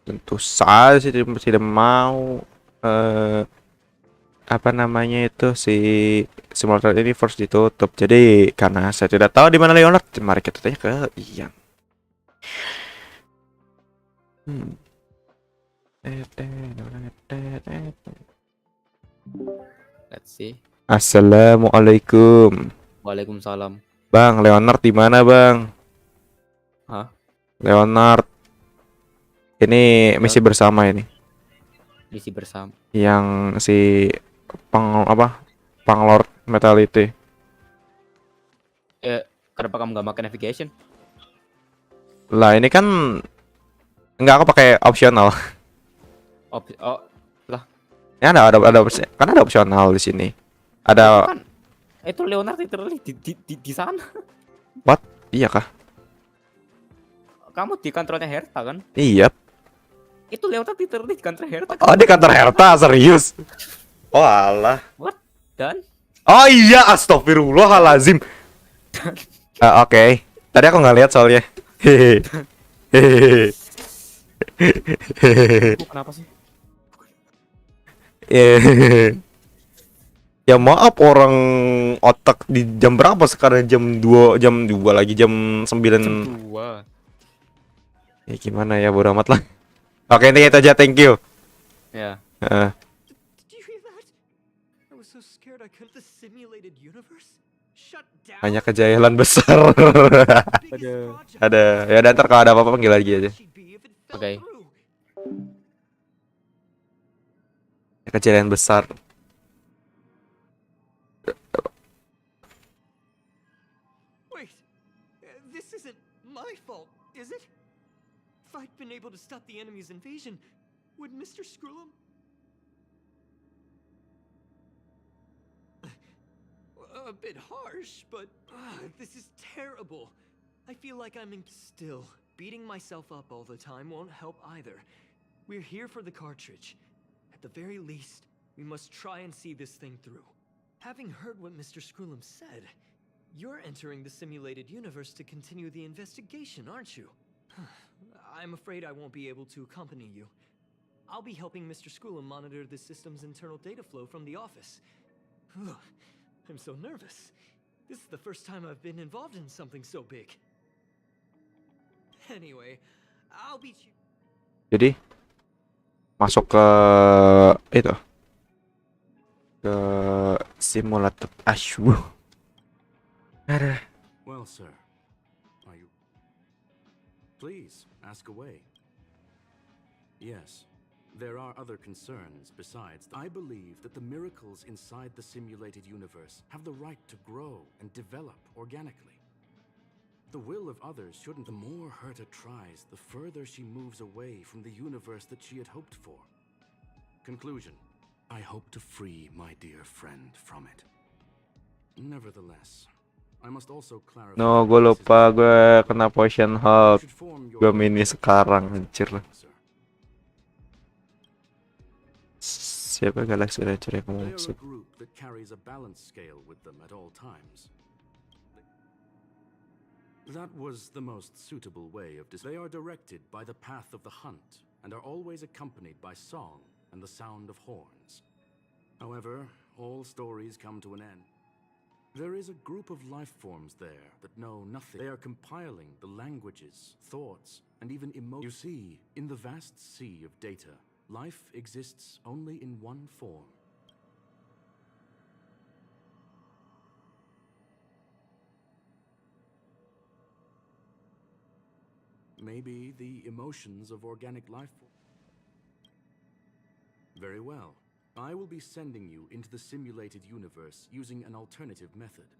Tentu saja sih tidak mau apa namanya itu si simulator ini first ditutup. Jadi karena saya tidak tahu di mana Leonard, mari kita tanya ke Ian. Let's see. Assalamualaikum. Waalaikumsalam. Bang, Leonard di mana, Bang? Hah? Leonard. Ini misi bersama ini. Misi bersama. Yang si Panglord Metality. Kenapa kamu nggak pakai navigation? Lah ini kan nggak, aku pakai optional. Lah. Ya ada kan ada optional di sini. Ada. Kan, itu Leonard literally di sana. What? Iya kah? Kamu di kantornya Herta kan? Iya. Itu Leonard literally di kantor Herta. Oh, di kantor Herta, serius? Oh alah. What? Dan? Oh iya, astagfirullahalazim. Oke. Tadi aku nggak lihat soalnya. Kenapa sih? Ya maaf, orang otak di jam berapa sekarang? Jam 2 lagi, jam 9. Jam 2. Ya gimana ya, bodo amat lah. Oke, ini itu aja, thank you. Ya. Did you hear that? I was so scared I couldn't. The simulated universe shut down. Hanya kejahilan besar. Ada. Ya ntar kalau ada apa-apa panggil lagi aja. Oke. Kejahilan besar. Wait, this isn't my fault, is it? If I'd been able to stop the enemy's invasion, would Mr. Skrullum? A bit harsh, but this is terrible. I feel like I'm in. Still, beating myself up all the time won't help either. We're here for the cartridge. At the very least, we must try and see this thing through. Having heard what Mr. Skrullum said, You're entering the simulated universe to continue the investigation, aren't you? I'm afraid I won't be able to accompany you. I'll be helping Mr. Schoolum monitor the system's internal data flow from the office. I'm so nervous. This is the first time I've been involved in something so big. Anyway, I'll beat you. Jadi masuk ke itu ke simulator Ashwu. Ada. Well, sir, are you... Please, ask away. Yes, there are other concerns besides. I believe that the miracles inside the simulated universe have the right to grow and develop organically. The will of others shouldn't. The more Herta tries, the further she moves away from the universe that she had hoped for. Conclusion. I hope to free my dear friend from it. Nevertheless, I must also clarify. No, gue lupa gue kena potion hold. Gue mini sekarang anjir. Siapa Galaxy Ranger yang They are maksud? a group that carries a balance scale with them at all times. That was the most suitable way of They are directed by the path of the hunt and are always accompanied by song and the sound of horns. However, all stories come to an end. There is a group of life forms there that know nothing. They are compiling the languages, thoughts, and even emotions. You see, in the vast sea of data, life exists only in one form. Maybe the emotions of organic life. Very well. I will be sending you into the simulated universe using an alternative method.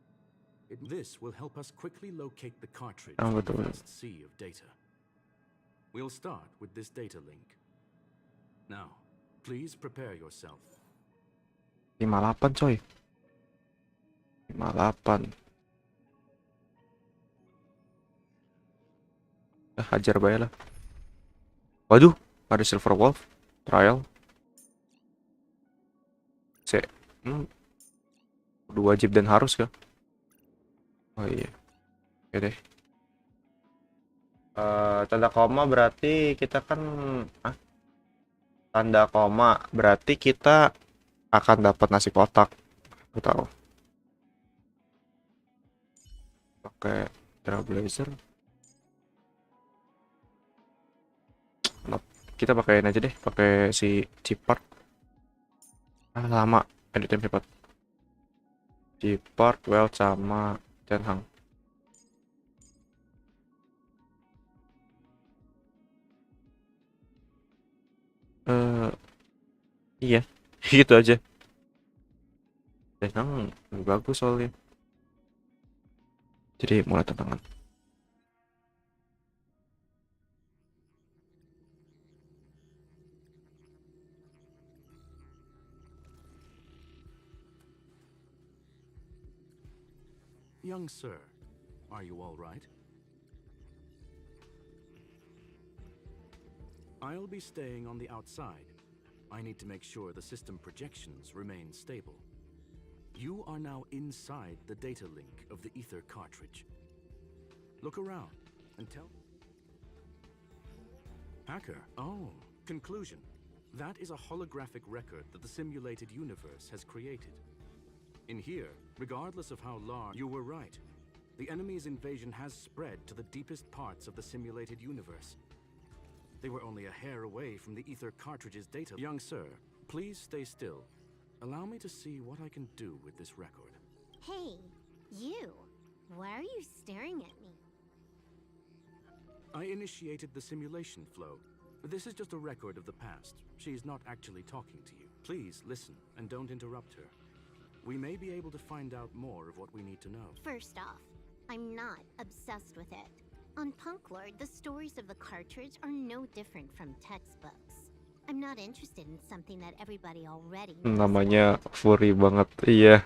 This will help us quickly locate the cartridge from the vast sea of data. We'll start with this data link. Now, please prepare yourself. 58 coy. 58. Hajar bae lah. Waduh, ada Silver Wolf trial. Udah wajib dan harus kah? Oh iya. Oke deh. Tanda koma berarti kita kan tanda koma berarti kita akan dapat nasi kotak. Aku tahu. Pakai Trailblazer. Kita pakein aja deh, pakai si Chipart. Lama editnya cepat. Chipart, Well sama Jangan. Iya, gitu aja. Jangan bagus soalnya. Jadi mulai tantangan. Young sir, are you all right? I'll be staying on the outside. I need to make sure the system projections remain stable. You are now inside the data link of the ether cartridge. Look around and tell... Hacker. Oh, conclusion. That is a holographic record that the simulated universe has created. In here, regardless of how large, you were right. The enemy's invasion has spread to the deepest parts of the simulated universe. They were only a hair away from the ether cartridge's data. Young sir, please stay still. Allow me to see what I can do with this record. Hey, you. Why are you staring at me? I initiated the simulation flow. This is just a record of the past. She's not actually talking to you. Please listen and don't interrupt her. We may be able to find out more of what we need to know. First off, I'm not obsessed with it. On Punklord, the stories of the cartridge are no different from textbooks. I'm not interested in something that everybody already knows. Namanya furry banget, iya.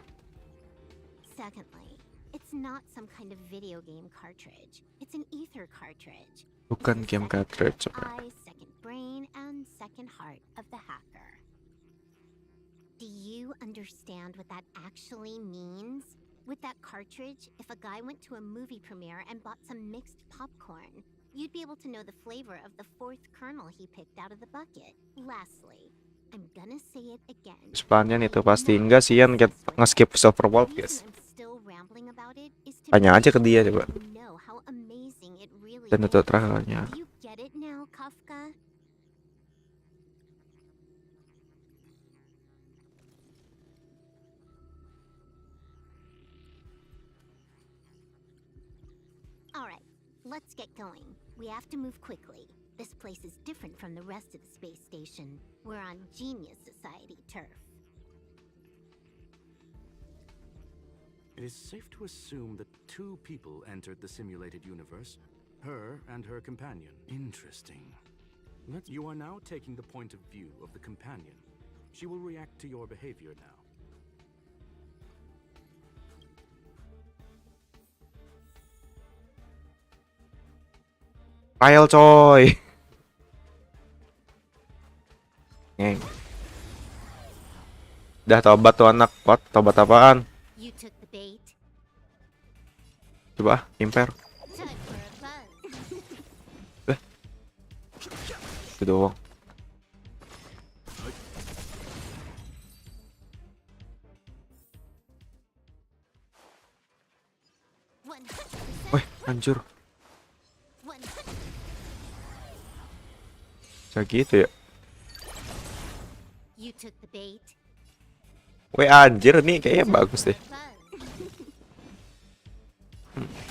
Secondly, it's not some kind of video game cartridge. It's an ether cartridge. Bukan game cartridge. Eye, second brain, and second heart of the hacker. Do you understand what that actually means? With that cartridge, if a guy went to a movie premiere and bought some mixed popcorn, you'd be able to know the flavor of the fourth kernel he picked out of the bucket. Lastly, I'm gonna say it again. Plannya nih tuh pasti enggak sih Yan nge-skip Silver Wolf, guys. Tanya aja ke dia coba. Dan itu terakhirnya. You get it now, Kafka? Alright, let's get going. We have to move quickly. This place is different from the rest of the space station. We're on Genius Society turf. It is safe to assume that two people entered the simulated universe. Her and her companion. Interesting. You are now taking the point of view of the companion. She will react to your behavior now. Trial coy. Ngeng. Udah tobat tuh anak. What? Tobat apaan? You took the bait. Coba imper. Itu doang. Wih, hancur. Bisa gitu ya. You took the bait. Wih, anjir nih kayaknya bagus deh.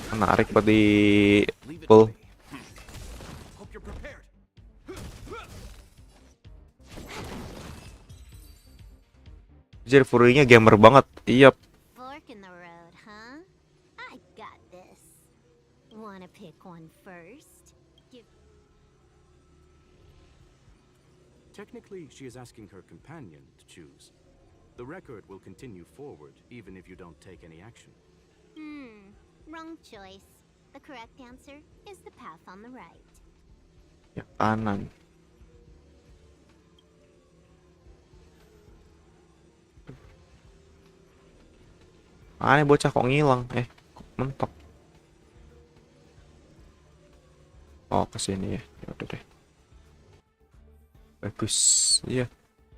Menarik buat di pull. Anjir, Fury-nya gamer banget. Iya. Fork in the road, huh? I got this. Wanna pick one first? Technically, she is asking her companion to choose. The record will continue forward even if you don't take any action. Wrong choice. The correct answer is the path on the right. Ya kanan. Aneh bocah kok ngilang. Kok mentok. Oh, kesini ya. Ya udah deh. Bagus. Iya.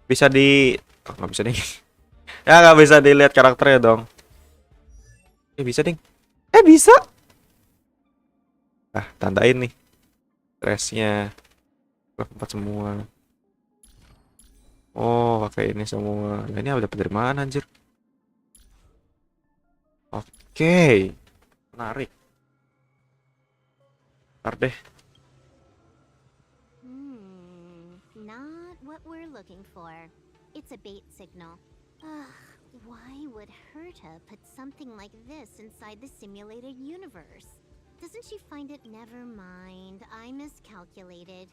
Bisa di nggak bisa ding. Ya nggak bisa dilihat karakternya dong. Bisa ding. Bisa. Ah, tandain nih. Stressnya. Empat semua. Oh, pakai ini semua. Nah, ini dapat dari mana anjir? Oke. Menarik. Ntar deh. Not what we're looking for. It's a bait signal. Why would Herta put something like this inside the simulated universe? Doesn't she find it? Never mind. I miscalculated.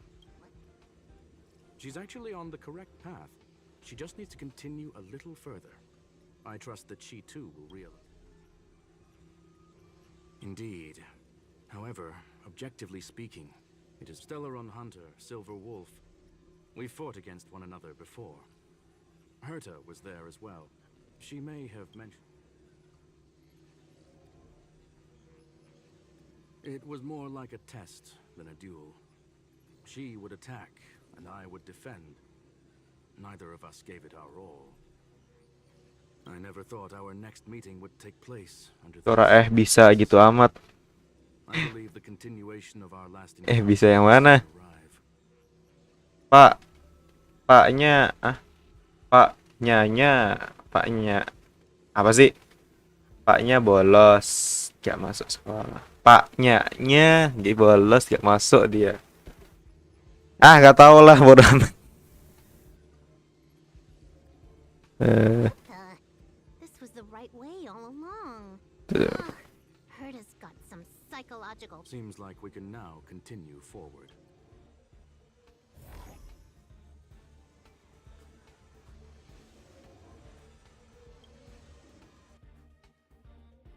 She's actually on the correct path. She just needs to continue a little further. I trust that she too will realize. Indeed. However, objectively speaking, it is Stellaron Hunter, Silver Wolf. We fought against one another before. Herta was there as well. She may have mentioned. It was more like a test than a duel. She would attack, and I would defend. Neither of us gave it our all. I never thought our next meeting would take place under Tora bisa gitu amat. I believe the continuation of our last Bisa yang mana? Pak. Paknya Paknya apa sih? Paknya bolos, gak masuk sekolah. Paknya dia bolos, gak masuk dia. Gak tau lah bodoh amat. This was the right way all along. Herta's got some psychological. Seems like we can now continue forward.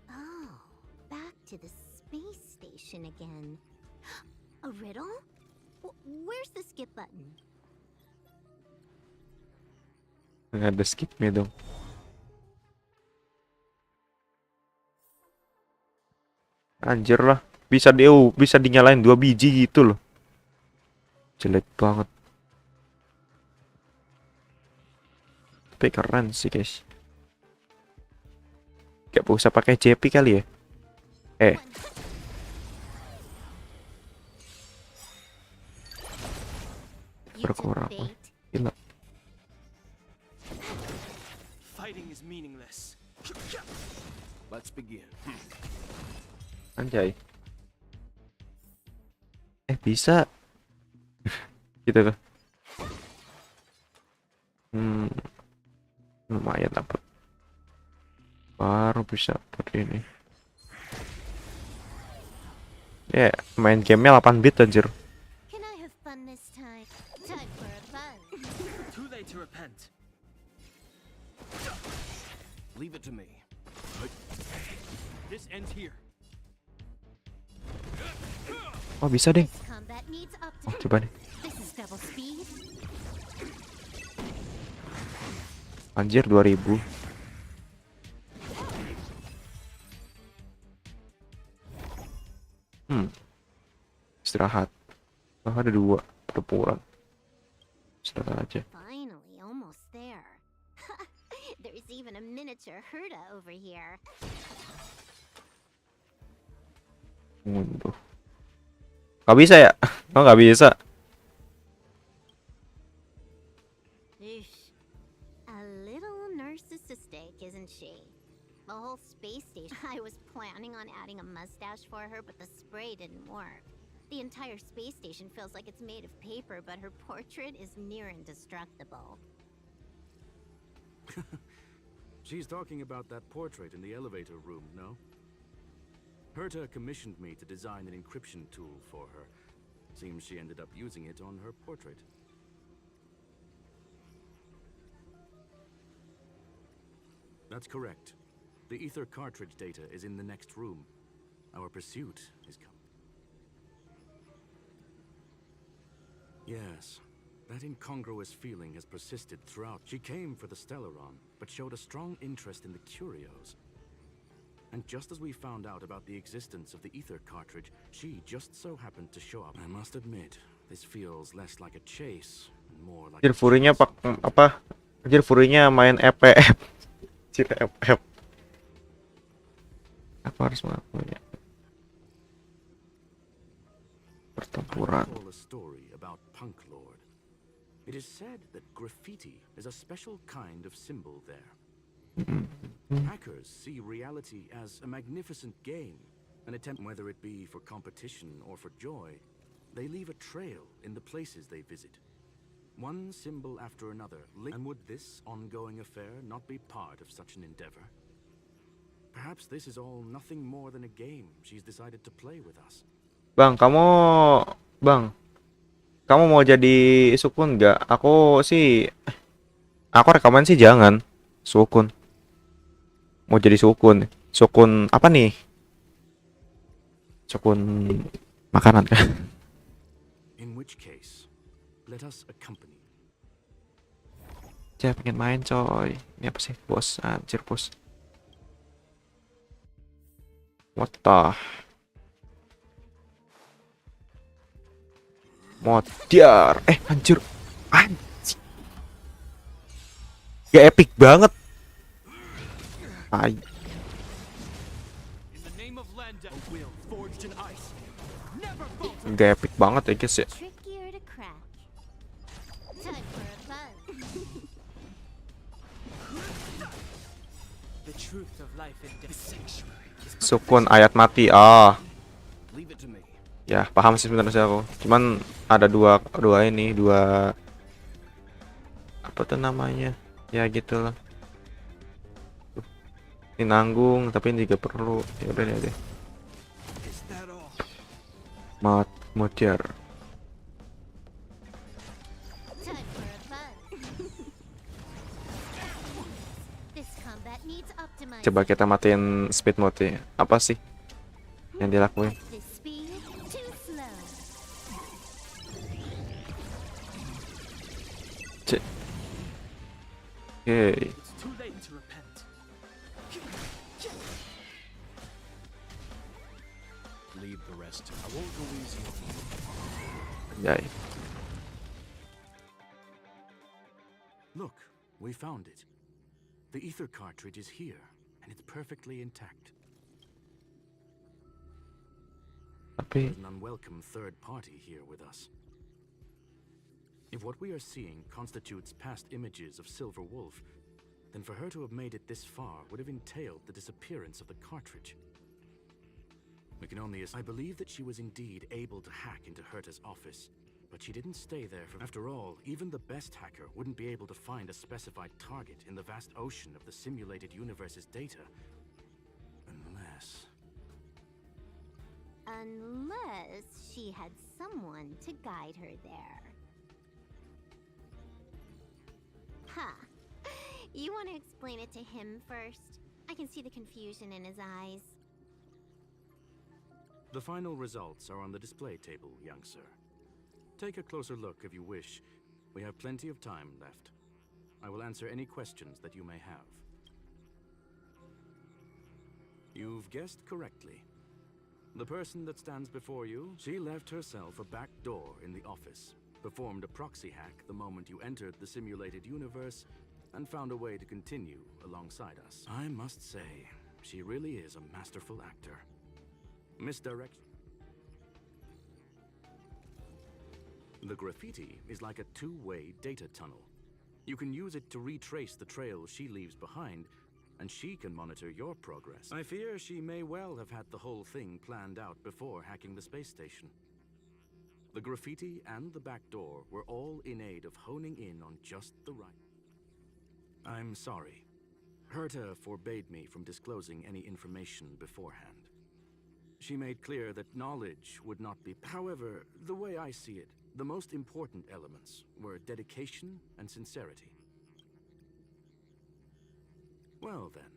Oh, back to the space station again. A riddle? Where's the skip button? Nggak ada skipnya dong. Anjir lah. Bisa dinyalain 2 biji gitu loh. Jelek banget. Tapi keren sih guys. Gak usah pakai JP kali ya. Berkurang. Gila. Fighting is meaningless. Let's begin. Anjay. Bisa. Gitu tuh. Lumayan dapat. Baru bisa seperti ini. Main gamenya 8 bit anjir. Can I have fun this time? Time for a fun. Too late to repent. Leave it to me. This ends here. Oh bisa deh. This combat needs Oh coba deh. This is double speed. Anjir 2000. Istirahat. Oh ada 2 pertempuran. Istirahat aja. Finally, almost there. There's even a miniature Herta over here. Munduh. Gak bisa ya? Oh gak bisa. A little narcissistic, isn't she? The whole space station. I was planning on adding a mustache for her, but the spray didn't work. The entire space station feels like it's made of paper, but her portrait is near indestructible. She's talking about that portrait in the elevator room, no? Herta commissioned me to design an encryption tool for her. Seems she ended up using it on her portrait. That's correct. The ether cartridge data is in the next room. Our pursuit is coming. Yes, that incongruous feeling has persisted throughout. She came for the Stellaron, but showed a strong interest in the curios. And just as we found out about the existence of the ether cartridge, she just so happened to show up. I must admit, this feels less like a chase and more like. Anjir furinya apa? Anjir furinya main EPF. Anjir EPF. Apa harus melakukannya? Pertempuran. I recall a story about Punk Lord. It is said that graffiti is a special kind of symbol there. Hackers see reality as a magnificent game, an attempt, whether it be for competition or for joy. They leave a trail in the places they visit. One symbol after another. And would this ongoing affair not be part of such an endeavor? Perhaps this is all nothing more than a game she's decided to play with us. Bang, kamu mau jadi sukun nggak? Aku rekaman sih jangan sukun. Mau jadi sukun apa nih? Sukun makanan kan? In which case, let us accompany. Saya pengen main coy. Ini apa sih bos? Anjir bos. What the? Modiar. Anjir. Anjir. Ya epic banget. Ay. Gak epic banget ya guys ya. Sukun ayat mati. Ya paham sih sebenarnya aku. Cuman ada dua apa tuh namanya? Ya gitulah. Ini nanggung tapi ini juga perlu. Ya udah ya deh. Modiar. Coba kita matiin speed mode ya. Apa sih yang dilakuin? Oke. leave the rest. I won't go easy on you. Anjay. Look, we found it. The ether cartridge is here, and it's perfectly intact. Tapi There's an unwelcome third party here with us. If what we are seeing constitutes past images of Silver Wolf, then for her to have made it this far would have entailed the disappearance of the cartridge. We can only I believe that she was indeed able to hack into Herta's office, but she didn't stay there for. After all, even the best hacker wouldn't be able to find a specified target in the vast ocean of the simulated universe's data. Unless she had someone to guide her there. Huh. You want to explain it to him first? I can see the confusion in his eyes. The final results are on the display table, young sir. Take a closer look if you wish. We have plenty of time left. I will answer any questions that you may have. You've guessed correctly. The person that stands before you, she left herself a back door in the office, performed a proxy hack the moment you entered the simulated universe, and found a way to continue alongside us. I must say, she really is a masterful actor. Misdirection. The graffiti is like a two-way data tunnel. You can use it to retrace the trail she leaves behind, and she can monitor your progress. I fear she may well have had the whole thing planned out before hacking the space station. The graffiti and the back door were all in aid of honing in on just the right. I'm sorry. Herta forbade me from disclosing any information beforehand. She made clear that knowledge would not be. However, the way I see it, the most important elements were dedication and sincerity. Well then,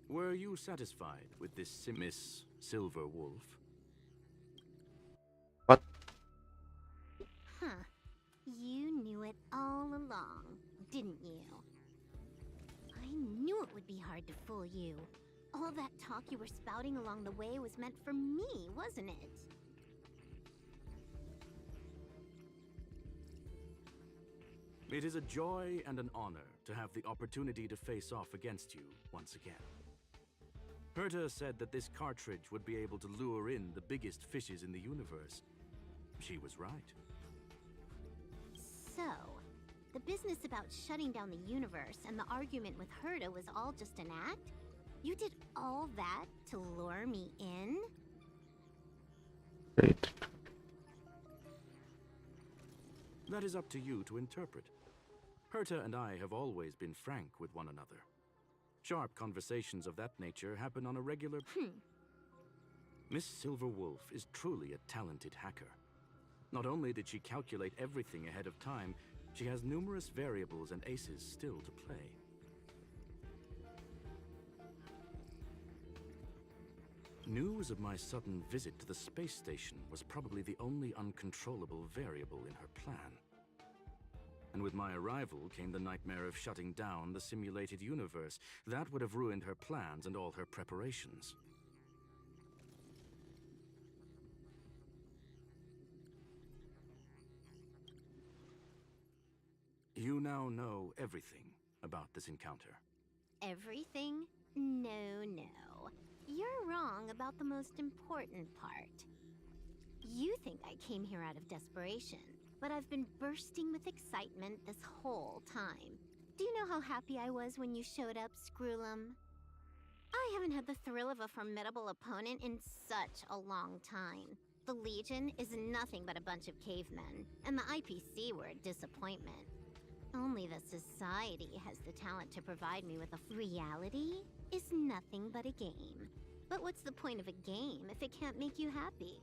were you satisfied with this Miss Silver Wolf? What? Huh. You knew it all along, didn't you? I knew it would be hard to fool you. All that talk you were spouting along the way was meant for me, wasn't it? It is a joy and an honor to have the opportunity to face off against you once again. Herta said that this cartridge would be able to lure in the biggest fishes in the universe. She was right. So, the business about shutting down the universe and the argument with Herta was all just an act? You did all that to lure me in? Great. That is up to you to interpret. Herta and I have always been frank with one another. Sharp conversations of that nature happen on a regular... Miss Silver Wolf is truly a talented hacker. Not only did she calculate everything ahead of time, she has numerous variables and aces still to play. News of my sudden visit to the space station was probably the only uncontrollable variable in her plan. And with my arrival came the nightmare of shutting down the simulated universe. That would have ruined her plans and all her preparations. You now know everything about this encounter. Everything? No, no. You're wrong about the most important part. You think I came here out of desperation, but I've been bursting with excitement this whole time. Do you know how happy I was when you showed up, Screwlum? I haven't had the thrill of a formidable opponent in such a long time. The Legion is nothing but a bunch of cavemen, and the IPC were a disappointment. Only the Society has the talent to provide me with a reality is nothing but a game. But what's the point of a game if it can't make you happy?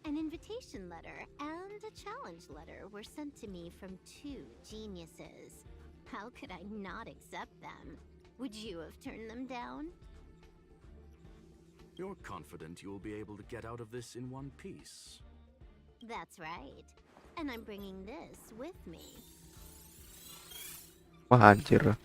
An invitation letter and a challenge letter were sent to me from two geniuses. How could I not accept them? Would you have turned them down? You're confident you'll be able to get out of this in one piece. That's right. And I'm bringing this with me. Wah, anjir.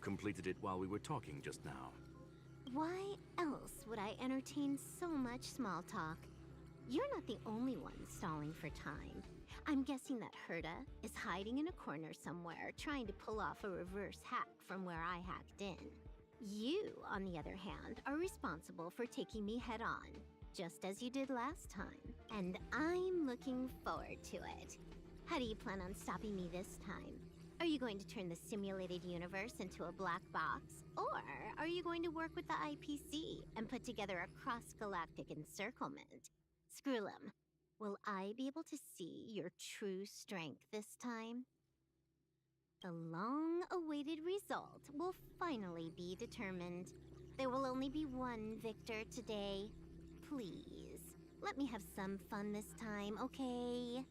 completed it while we were talking just now. Why else would I entertain so much small talk? You're not the only one stalling for time. I'm guessing that Herta is hiding in a corner somewhere, trying to pull off a reverse hack from where I hacked in. You, on the other hand, are responsible for taking me head on, just as you did last time. And I'm looking forward to it. How do you plan on stopping me this time? Are you going to turn the simulated universe into a black box? Or are you going to work with the IPC and put together a cross-galactic encirclement? Screwlum, will I be able to see your true strength this time? The long-awaited result will finally be determined. There will only be one victor today. Please, let me have some fun this time, okay?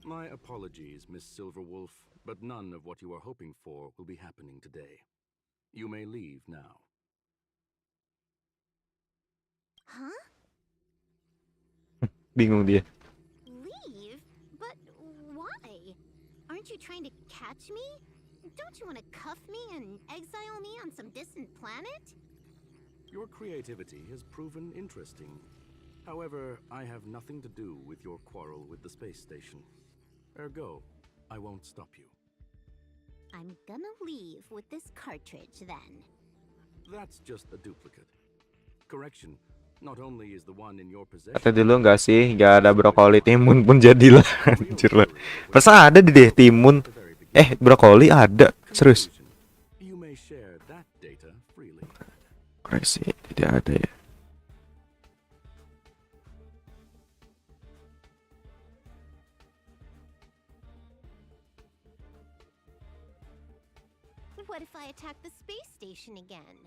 My apologies, Miss Silverwolf, but none of what you are hoping for will be happening today. You may leave now. Huh? Bingung dia. Leave? But why? Aren't you trying to catch me? Don't you want to cuff me and exile me on some distant planet? Your creativity has proven interesting. However, I have nothing to do with your quarrel with the space station. Ergo, I won't stop you. I'm gonna leave with this cartridge then. That's just a duplicate. Correction, not only is the one in your Kata possession... dulu enggak sih, enggak ada brokoli timun pun jadilah. Anjir lah. Perasaan ada deh timun. Brokoli ada. Serius. You may share that data freely. Crazy, tidak ada ya. What if I attack the space station again?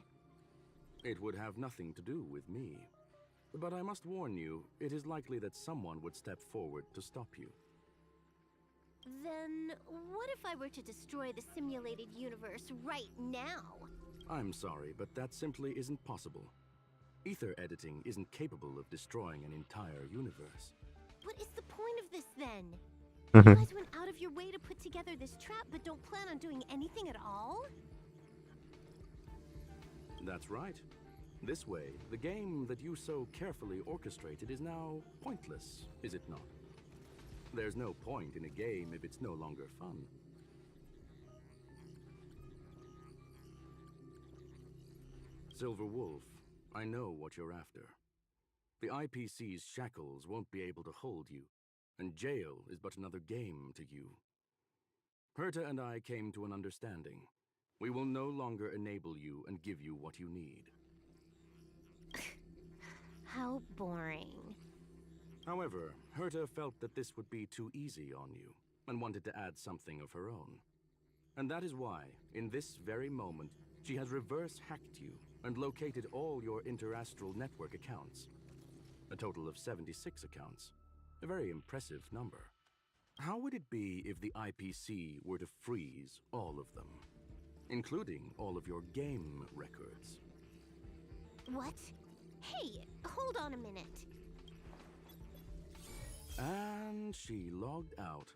It would have nothing to do with me. But I must warn you, it is likely that someone would step forward to stop you. Then what if I were to destroy the simulated universe right now? I'm sorry, but that simply isn't possible. Ether editing isn't capable of destroying an entire universe. What is the point of this then? You guys went out of your way to put together this trap, but don't plan on doing anything at all? That's right. This way, the game that you so carefully orchestrated is now pointless, is it not? There's no point in a game if it's no longer fun. Silver Wolf, I know what you're after. The IPC's shackles won't be able to hold you, and jail is but another game to you. Herta and I came to an understanding. We will no longer enable you and give you what you need. How boring. However, Herta felt that this would be too easy on you, and wanted to add something of her own. And that is why, in this very moment, she has reverse-hacked you and located all your interastral network accounts. A total of 76 accounts. A very impressive number. How would it be if the IPC were to freeze all of them, including all of your game records? What? Hey, hold on a minute. And she logged out.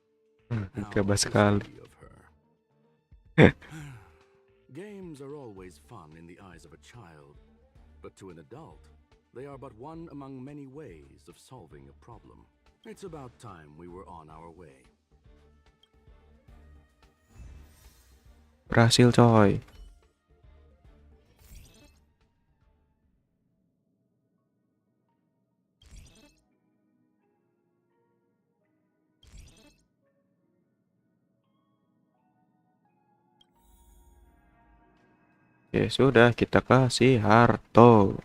Gabah sekali. Of her. Games are always fun in the eyes of a child, but to an adult, they are but one among many ways of solving a problem. It's about time we were on our way. Berhasil coy. Ya sudah, kita kasih Harto.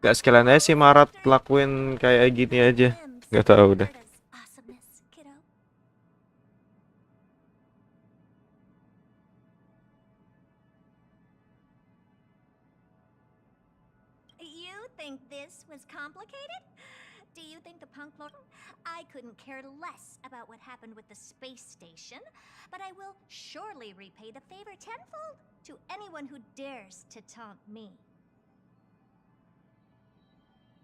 Gak sekalian aja sih Marat lakuin kayak gini aja. Gak tahu udah. You think this was complicated? Do you think the punk lord? I couldn't care less about what happened with the space station, but I will surely repay the favor tenfold to anyone who dares to taunt me.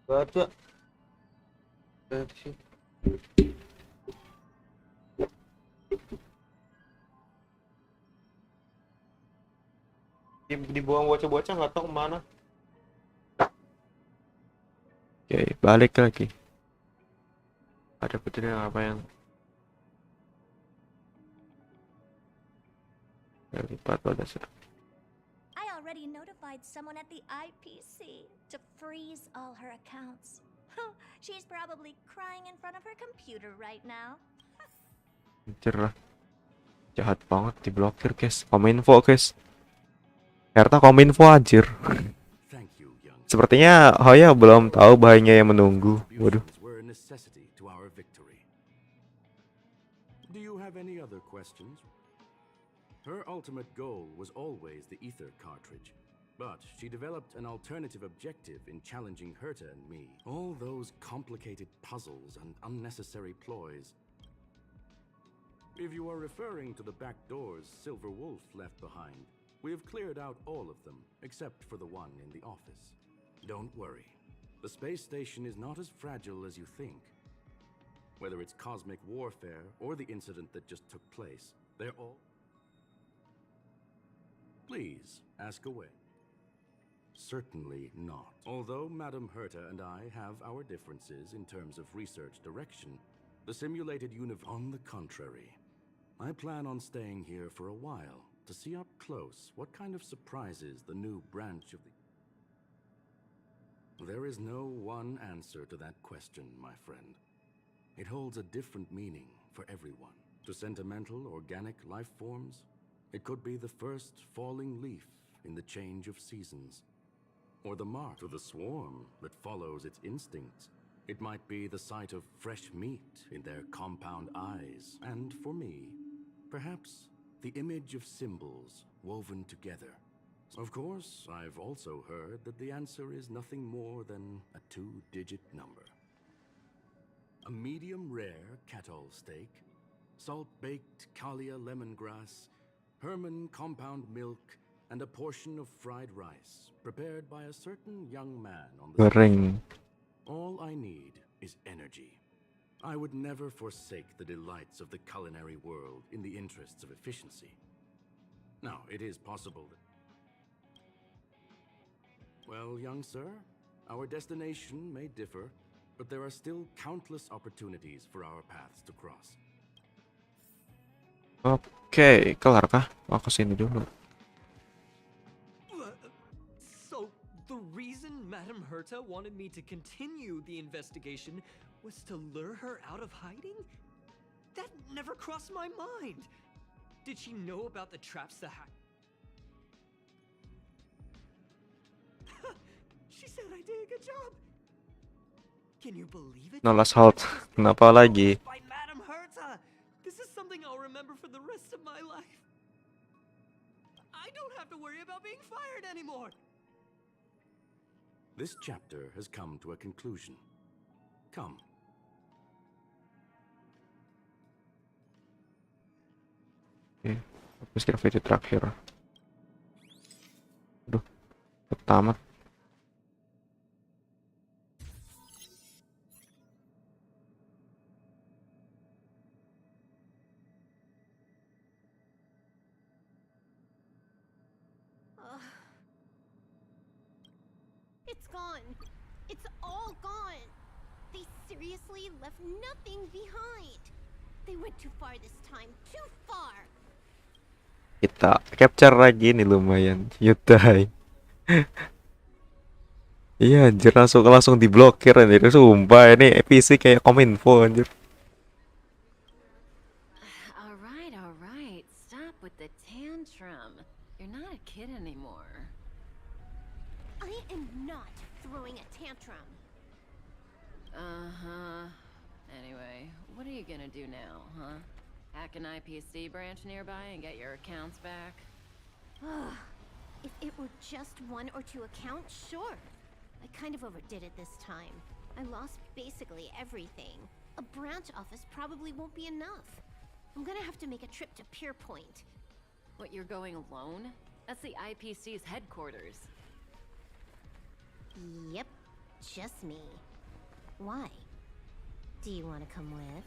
Baca. Dibuang bocah-bocah nggak tahu kemana. Oke, balik lagi. Ada putri yang apa yang lipat pada I already notified someone at the IPC to freeze all her accounts. She's probably crying in front of her computer right now. anjir lah. Jahat banget diblokir, guys. Kominfo, guys. Ternyata Kominfo anjir. Thank you, young. Sepertinya Hoya belum tahu bahayanya yang menunggu. Waduh. Were a necessity to our victory. Do you have any other questions? Her ultimate goal was always the ether cartridge, but she developed an alternative objective in challenging Herta and me. All those complicated puzzles and unnecessary ploys. If you are referring to the back doors Silver Wolf left behind, we have cleared out all of them, except for the one in the office. Don't worry. The space station is not as fragile as you think. Whether it's cosmic warfare or the incident that just took place, they're all... Please, ask away. Certainly not. Although Madam Herta and I have our differences in terms of research direction, the simulated on the contrary. I plan on staying here for a while to see up close what kind of surprises the new branch of the... There is no one answer to that question, my friend. It holds a different meaning for everyone. To sentimental, organic life forms, it could be the first falling leaf in the change of seasons. Or the mark to the swarm that follows its instincts. It might be the sight of fresh meat in their compound eyes. And for me, perhaps the image of symbols woven together. Of course, I've also heard that the answer is nothing more than a 2-digit number. A medium rare kettle steak, salt-baked Kalia lemongrass, Herman compound milk, and a portion of fried rice prepared by a certain young man on the Goreng. All I need is energy. I would never forsake the delights of the culinary world in the interests of efficiency. Now, it is possible that... Well, young sir, our destination may differ, but there are still countless opportunities for our paths to cross. Oke, kelar kah? Aku sini dulu. So, the reason Madam Herta wanted me to continue the investigation was to lure her out of hiding? That never crossed my mind. Did she know about the traps the hack? She said I did a good job. Can you believe it? No last halt. Kenapa lagi? By Madam Herta. This is something I'll remember for the rest of my life. I don't have to worry about being fired anymore. This chapter has come to a conclusion. Come. Oke, habis kira video terakhir. Aduh, tamat. It's gone. It's all gone. They seriously left nothing behind. They went too far this time. Too far. Kita capture lagi nih lumayan. UDAH. Iya anjir, langsung diblokir anjir. Sumpah ini PC kayak Kominfo anjir. Alright. Stop with the tantrum. You're not a kid anymore. I am not throwing a tantrum. Anyway, what are you gonna do now, huh? Hack an IPC branch nearby and get your accounts back? If it were just 1 or 2 accounts, sure. I kind of overdid it this time. I lost basically everything. A branch office probably won't be enough. I'm gonna have to make a trip to Pierpoint. What, you're going alone? That's the IPC's headquarters. Yep, just me. Why? Do you want to come with?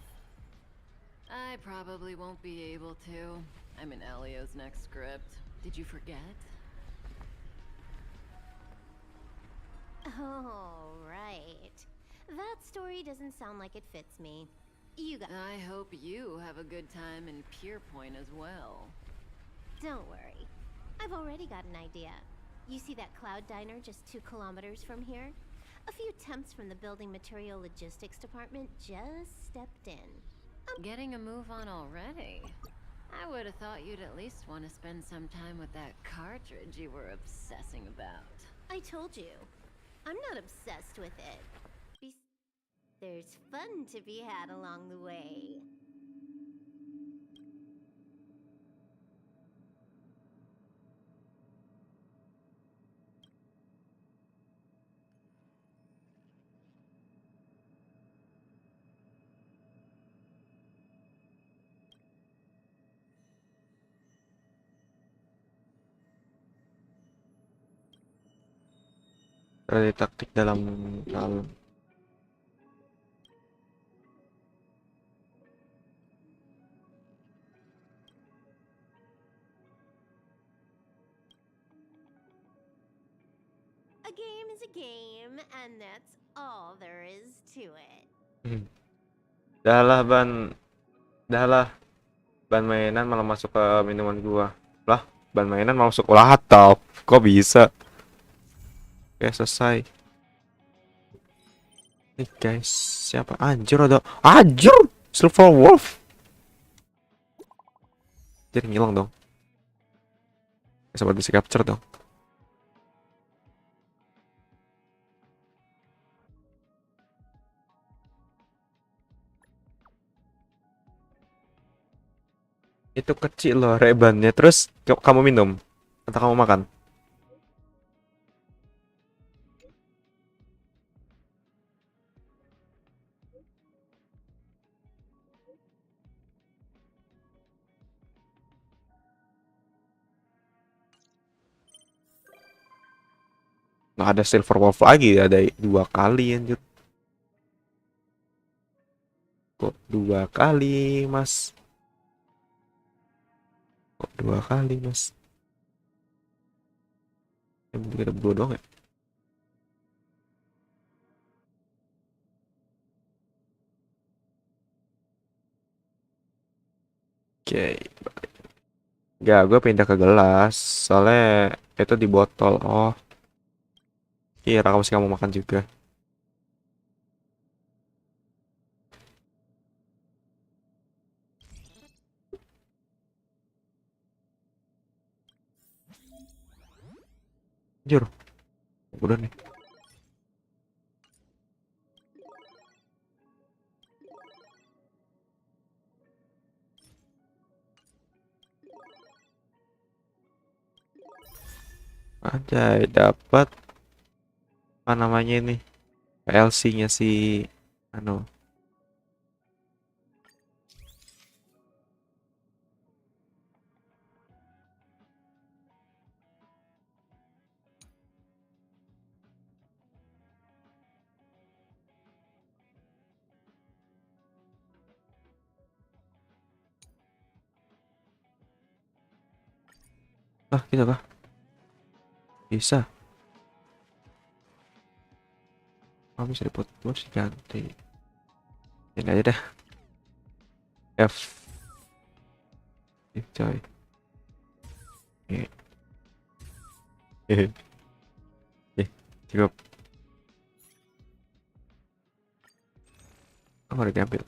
I probably won't be able to. I'm in Elio's next script. Did you forget? Oh, right. That story doesn't sound like it fits me. You got. I hope you have a good time in Pierpoint as well. Don't worry. I've already got an idea. You see that cloud diner just 2 kilometers from here? A few temps from the building material logistics department just stepped in. Getting a move on already? I would have thought you'd at least want to spend some time with that cartridge you were obsessing about. I told you. I'm not obsessed with it. There's fun to be had along the way. Ada taktik dalam hal. A game is a game, and that's all there is to it. Dah lah ban mainan malah masuk ke minuman gua. Lah, ban mainan malah masuk ulah top. Kok bisa? Oke, selesai. Nih guys, siapa? Anjir ada. Anjir! Silver Wolf. Jadi ngilang dong. Sobat bisa capture dong. Itu kecil loh rebannya. Terus kamu minum atau kamu makan? Nggak ada Silver Wolf lagi, ada 2 kali anjir. Kok 2 kali, Mas? Kok 2 kali, Mas? Yang ada 2 doang ya? Oke, enggak, gue pindah ke gelas. Soalnya itu di botol. Oh, kira kamu sih kamu makan juga. Jujur, udah nih. Anjay, dapat apa namanya ini? PLC-nya si anu. Ah, gitu kah? Bisa. Oh, bisa harus diganti. Ini aja dah. F. Coy. Cukup. Oh, udah diambil.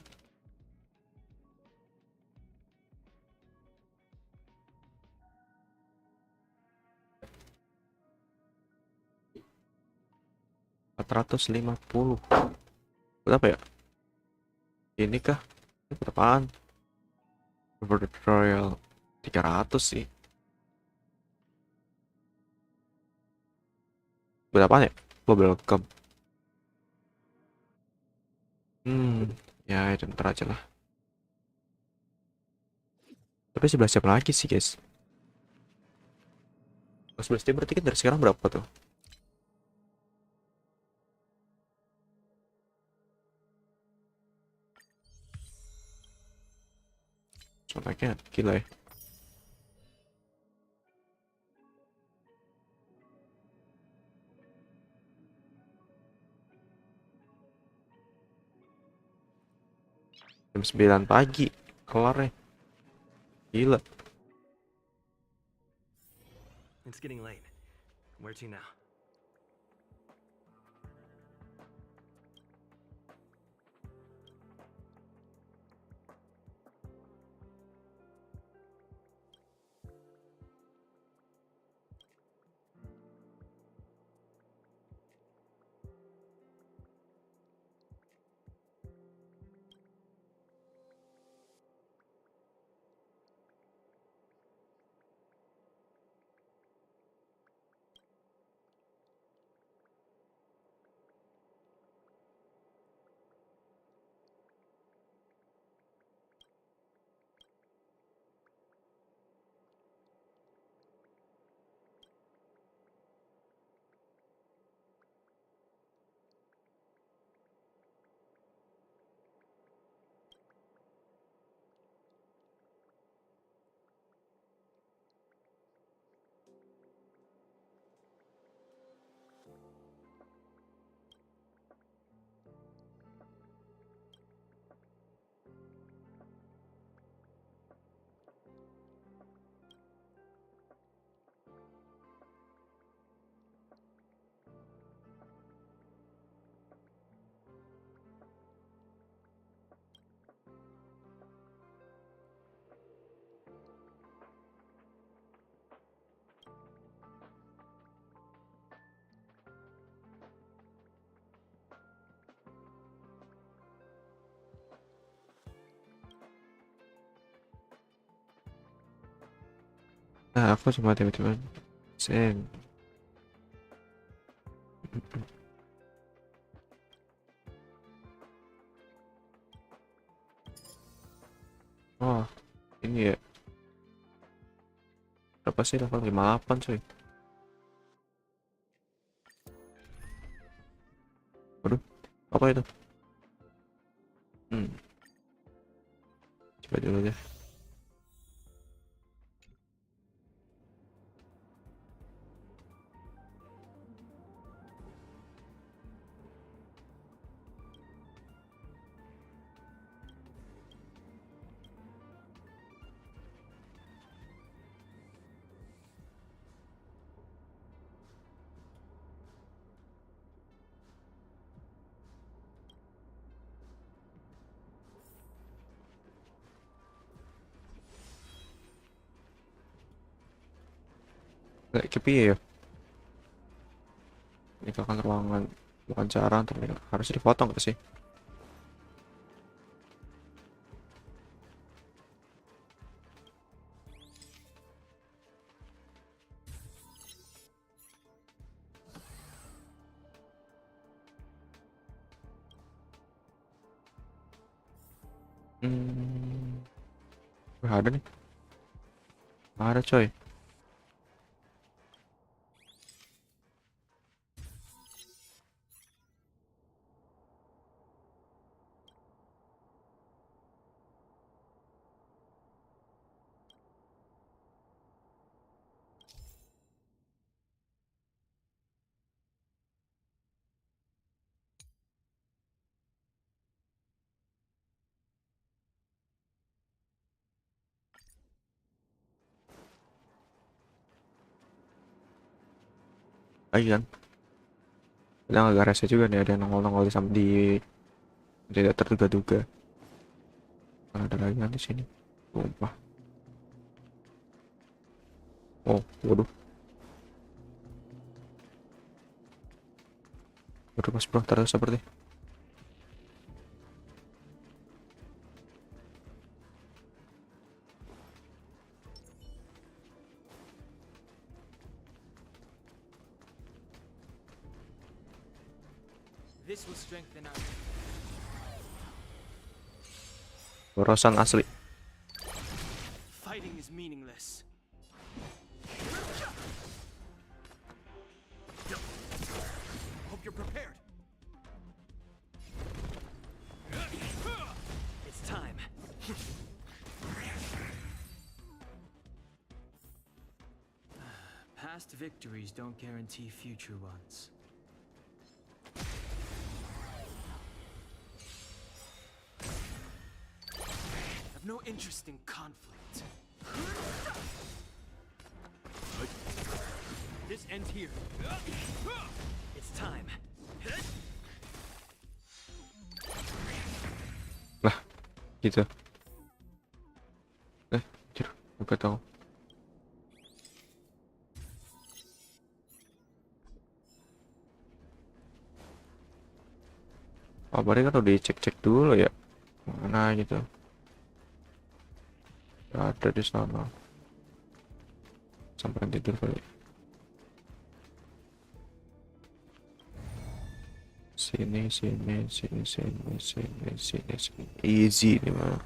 $450. Berapa ya? Ini kah? Ini berapaan? Royal 300 sih. Berapaan ya? Bubble gum. Ya itu ntar aja lah. Tapi 11 jam lagi sih guys. 11 jam berarti kan dari sekarang berapa tuh? Contohnya gila ya. Jam 9 pagi kelarnya. Gila. It's getting late. Where to now? Nah, aku cuma tiba-tiba sen. Oh, ini ya. Berapa sih level 58 coy? Waduh, apa itu? Coba dulu deh. Kayak kepiye ya? Ini kan ruangan bukan jarang, tapi harus dipotong gak sih? Ada nih. Ada coy. Lagi kan? Kadang agak rese juga nih ada yang nongol-nongol di tidak terduga-duga. Ada lagi kan di sini. Sumpah. Oh, waduh. Waduh mas bro, terus seperti. This will strengthen our Borosan asli. fighting is meaningless. Hope you're prepared. It's time. Past victories don't guarantee future ones. have no interest in conflict. This ends here. It's time. Lah, gitu. Anjir, gak tahu. Kabarnya kan udah dicek-cek dulu ya. Mana gitu. Gak ada di sana. Sampai tidur kali. Sini. Easy nih mah.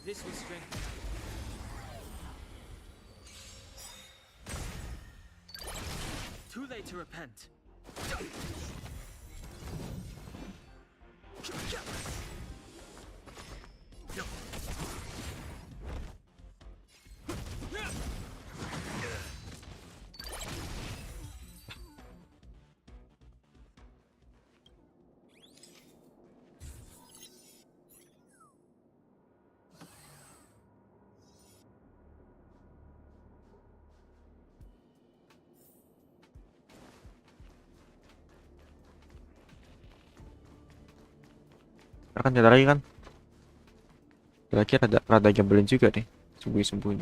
This will strengthen. Too late to repent. Kan ada lagi kan? Kira-kira rada nyebelin juga nih, sembunyi-sembunyi.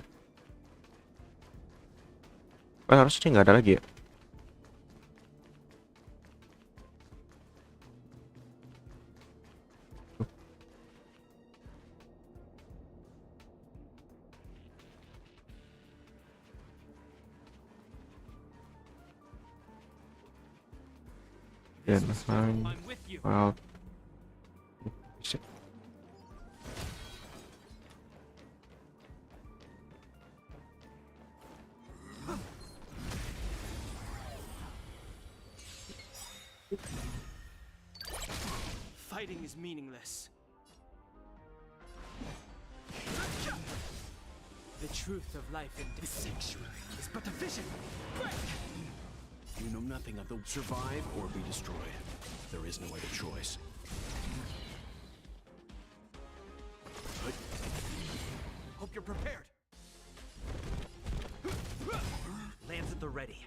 Harusnya nggak ada lagi ya. Dan wow. Fighting is meaningless. The truth of life in this sanctuary is but a vision. You know nothing of the survive or be destroyed. There is no other choice. Hope you're prepared. Lands at the ready.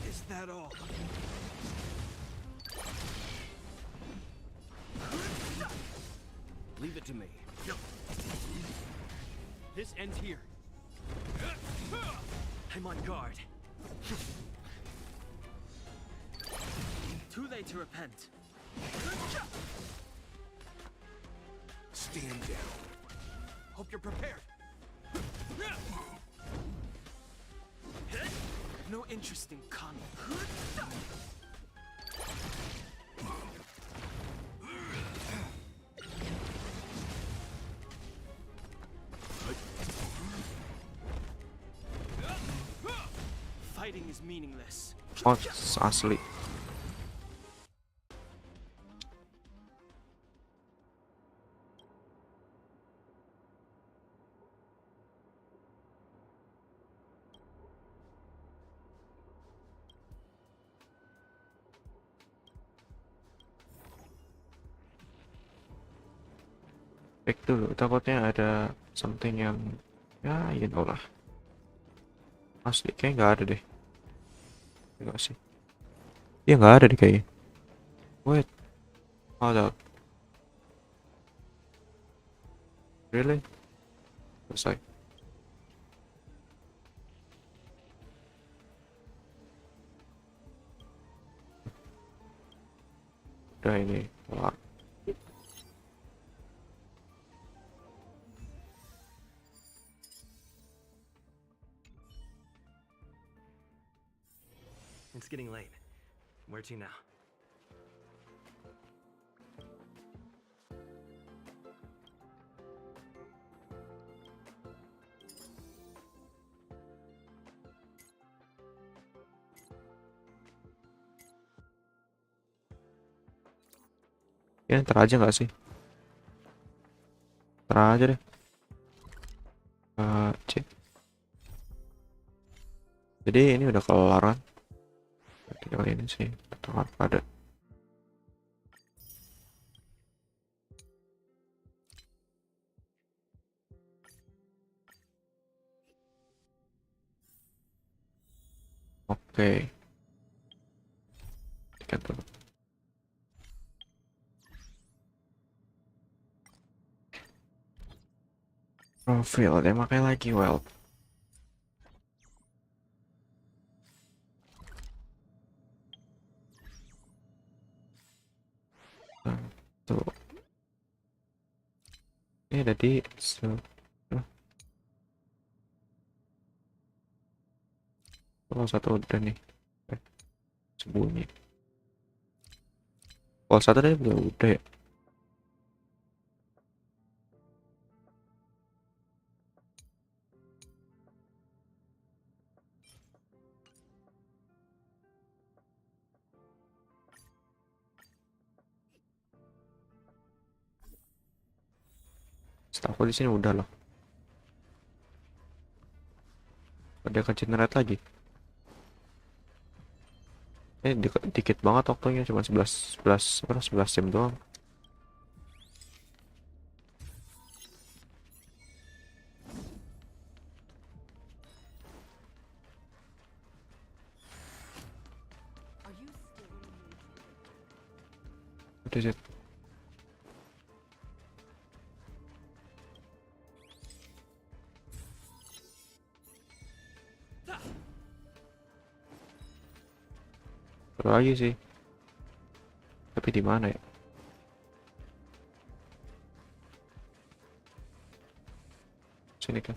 Is that all? Leave it to me. This ends here. I'm on guard. Too late to repent. Stand down. Hope you're prepared. No interest in conflict. Fighting is meaningless. Oh, asli. Back dulu, takutnya ada something yang ya you know lah. Asli kayak nggak ada deh. Enggak sih. Ya nggak ada deh kayaknya. Wait. Hold up. Really? Selesai. Udah ini kelar. It's getting late. Where to now? Ya ntar aja nggak sih? Terserah aja deh. Cek. Jadi ini udah kelar kan? Tinggal ini sih. Teman pada. Oke. Tiket dulu. Profil dia pakai lagi well. Tuh. Ini tadi oh, satu udah nih. Sembunyi. Oh, satu tadi udah ya. Setahu di sini udah loh. Ada ke generate lagi. Dikit banget waktunya, cuma 11 jam doang. What is it? Terus lagi sih. Tapi di mana ya? Sini kan.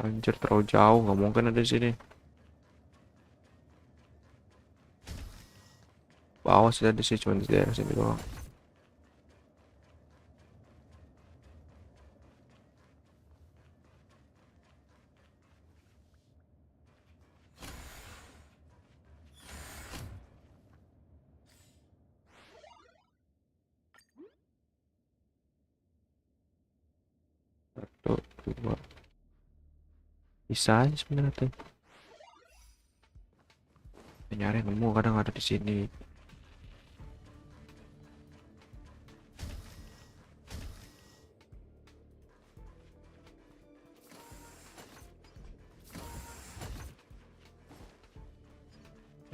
Anjir, terlalu jauh, nggak mungkin ada di sini. Bawah sih ada sih, cuma di daerah sini doang. Satu, dua. Bisa aja sebenarnya tuh. Nyari nemu kadang ada di sini.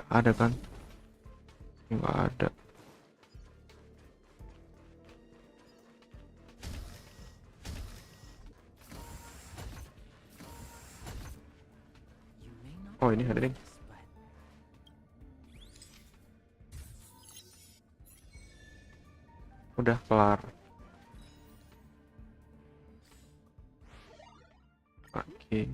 Nggak ada kan? Nggak ada. Oh, ini ada nih. Udah kelar. Oke.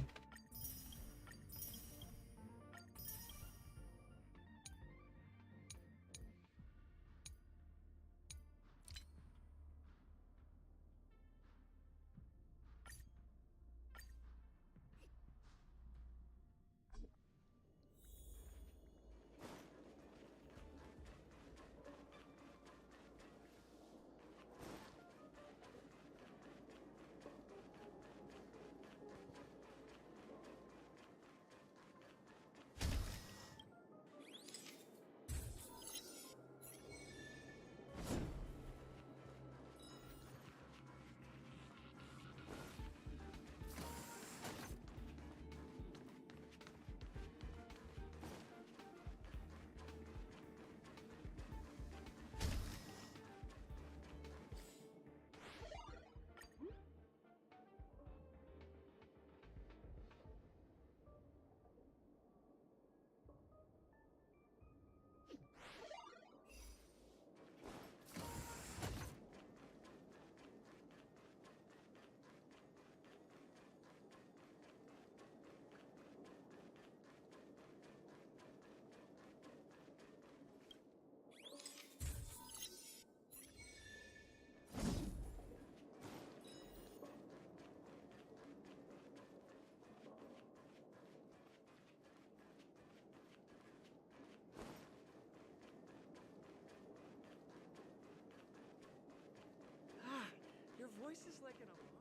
voice is like an alarm.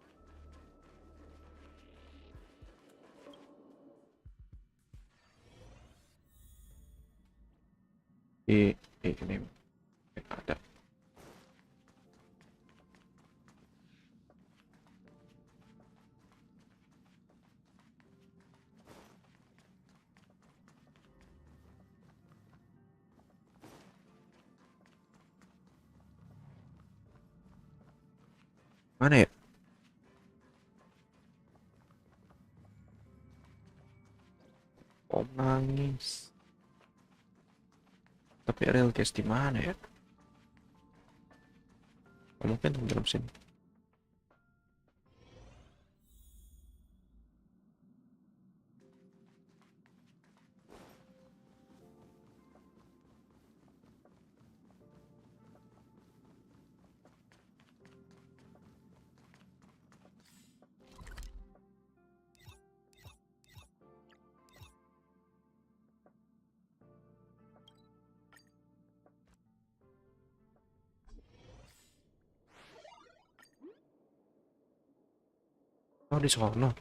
Ini ada. Mana ya? Om nangis. Tapi real case di mana ya? Oh, mungkin di dalam sini. Oh, di sono.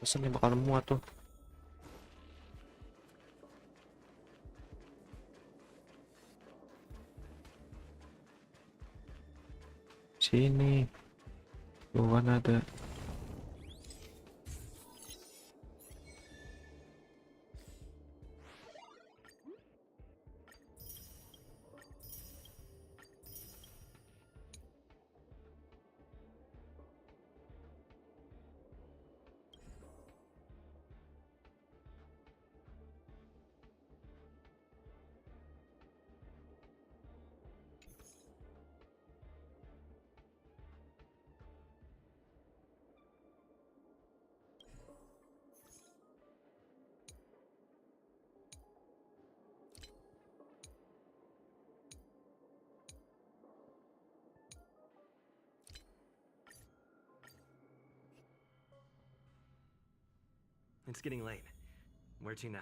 Pesan yang bakal muat tuh. Sini. Bukan ada. It's getting late. Where to now?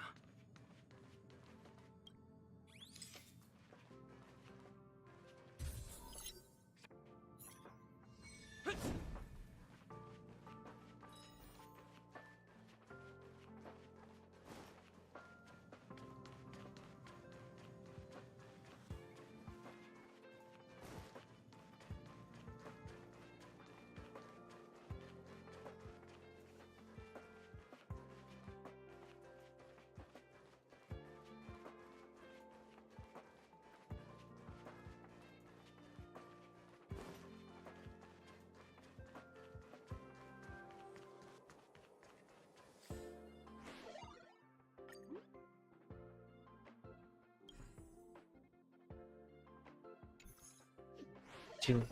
Kecil.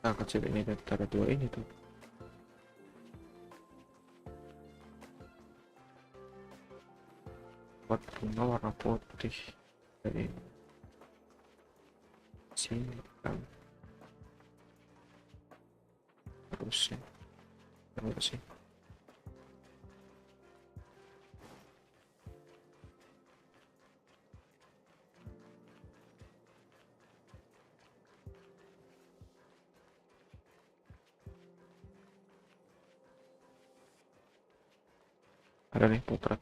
Nah, kecil ini ada dua ini tuh. Buat bunga warna putih dari sini kan harusnya sih. Ada nih potret.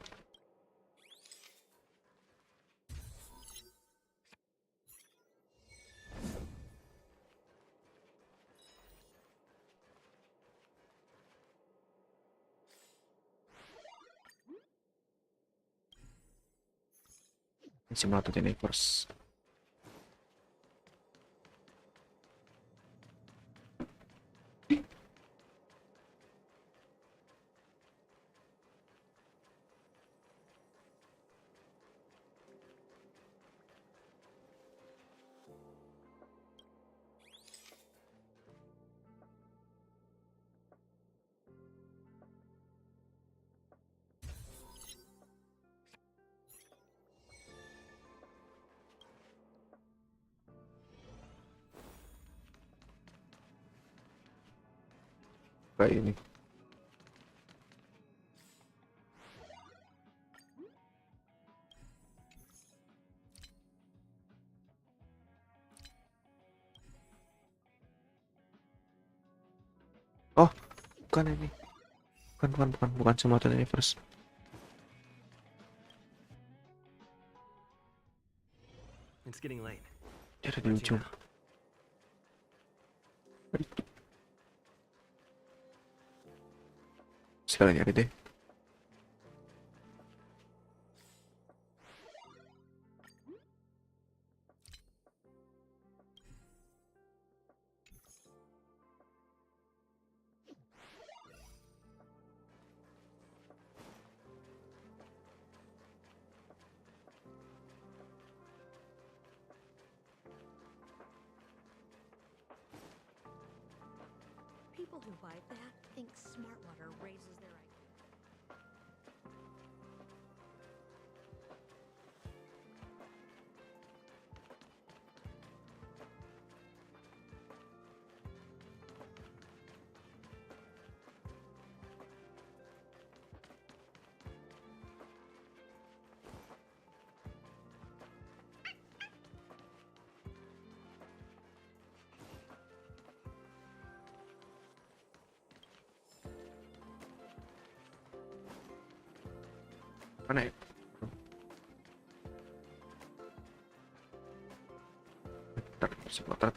Simulator Universe. Kayak ini. bukan ini. Bukan semua universe. It's getting late. Dia ada di ujung. Sekali nyari deh. People who buy that think smart water raises their IQ. Mana ya? Bentar, sebentar.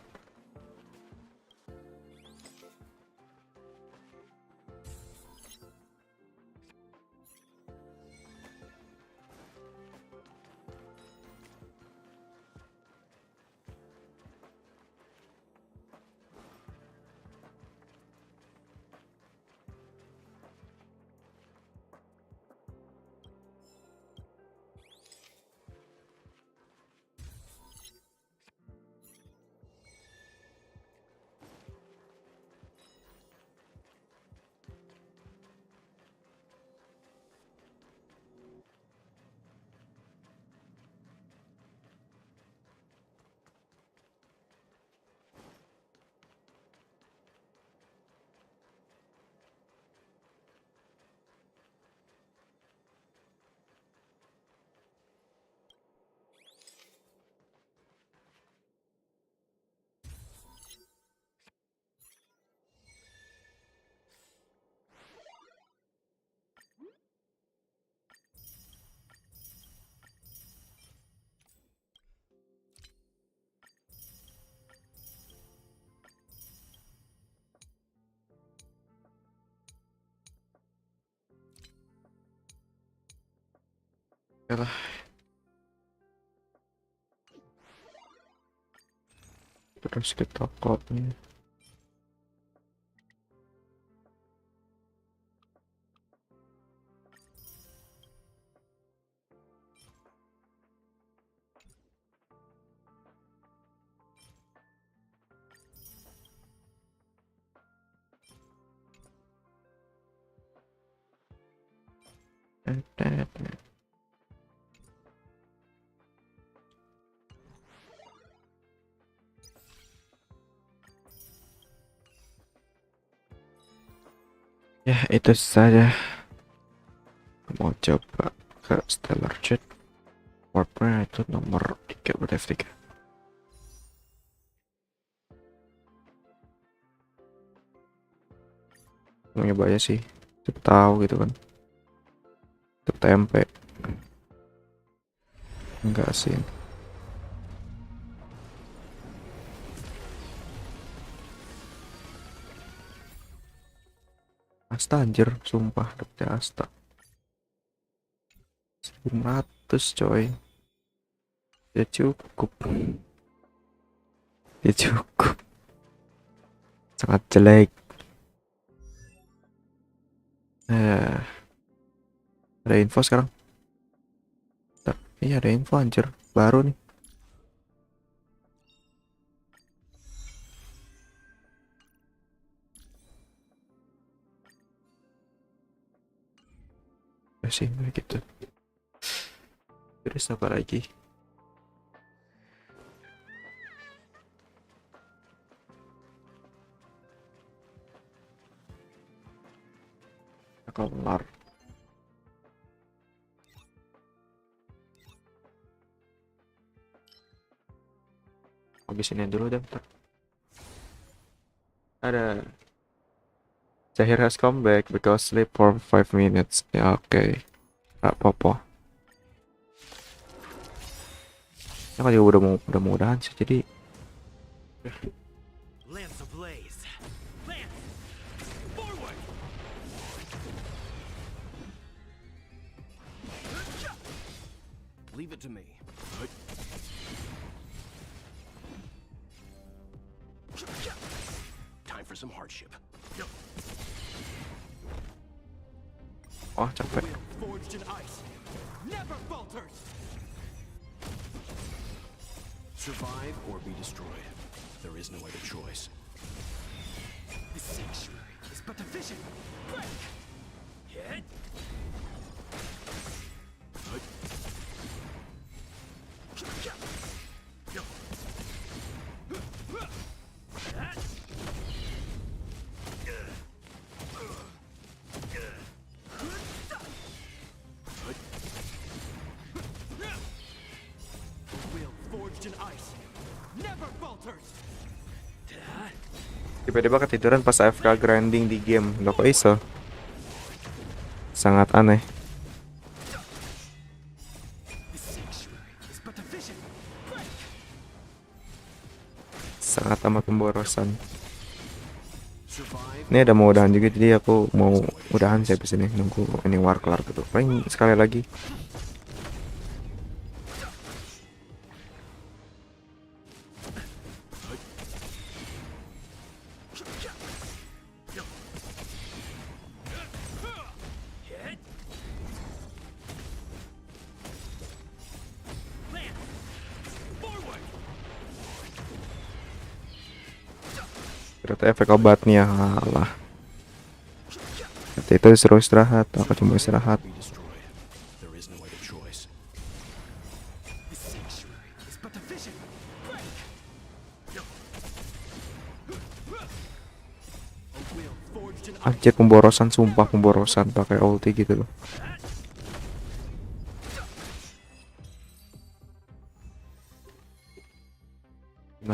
Yalah. Terus kita cloudnya. Ya, itu saja. Mau coba ke Stellar Jet. Warpnya itu nomor 3 berarti F3. Mau nyoba aja sih. Cepet tahu gitu kan. Cepet tempe. Enggak sih. Asta anjir, sumpah dapetnya Asta 1.500 coy. Ya cukup. Ya cukup. Sangat jelek. Ada info sekarang. Iya ada info anjir. Baru nih. Ya sih gitu. Terus apa lagi? Kelar. Habisin dulu deh bentar. Ada Zahir has come back because sleep for 5 minutes. Ya oke. Gak apa-apa. Ya kan juga udah mau udahan sih jadi. Lance ablaze. Lance, forward. Leave it to me. Time for some hardship. Oh capek. Forged in ice. Never falters. Survive or be destroyed. There is no other choice. The sanctuary is but a vision. Break. Hit. Tiba-tiba ketiduran pas AFK grinding di game. Loh kok iso? Sangat aneh. Sangat amat pemborosan. Ini ada mau udahan juga, jadi aku mau udahan sih habis ini, nunggu ini war kelar gitu. Paling sekali lagi. Ternyata efek obatnya lah. Itu disuruh istirahat, aku cuma istirahat. Anjir pemborosan, sumpah pemborosan pakai ulti gitu loh.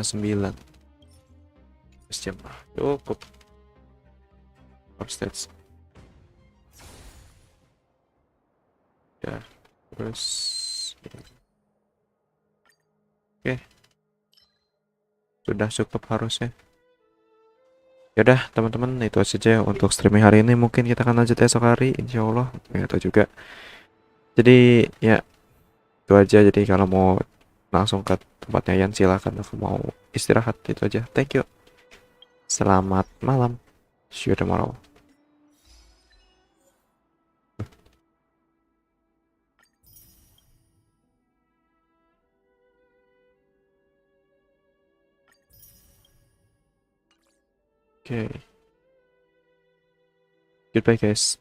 Sembilan jam cukup stage ya terus oke sudah cukup harusnya. Yaudah teman-teman, itu saja untuk streaming hari ini. Mungkin kita akan lanjut esok hari insyaallah, nggak tahu juga. Jadi ya itu aja. Jadi kalau mau langsung ke tempatnya Yan silakan, aku mau istirahat. Itu aja, thank you. Selamat malam. See you tomorrow. Okay. Goodbye guys.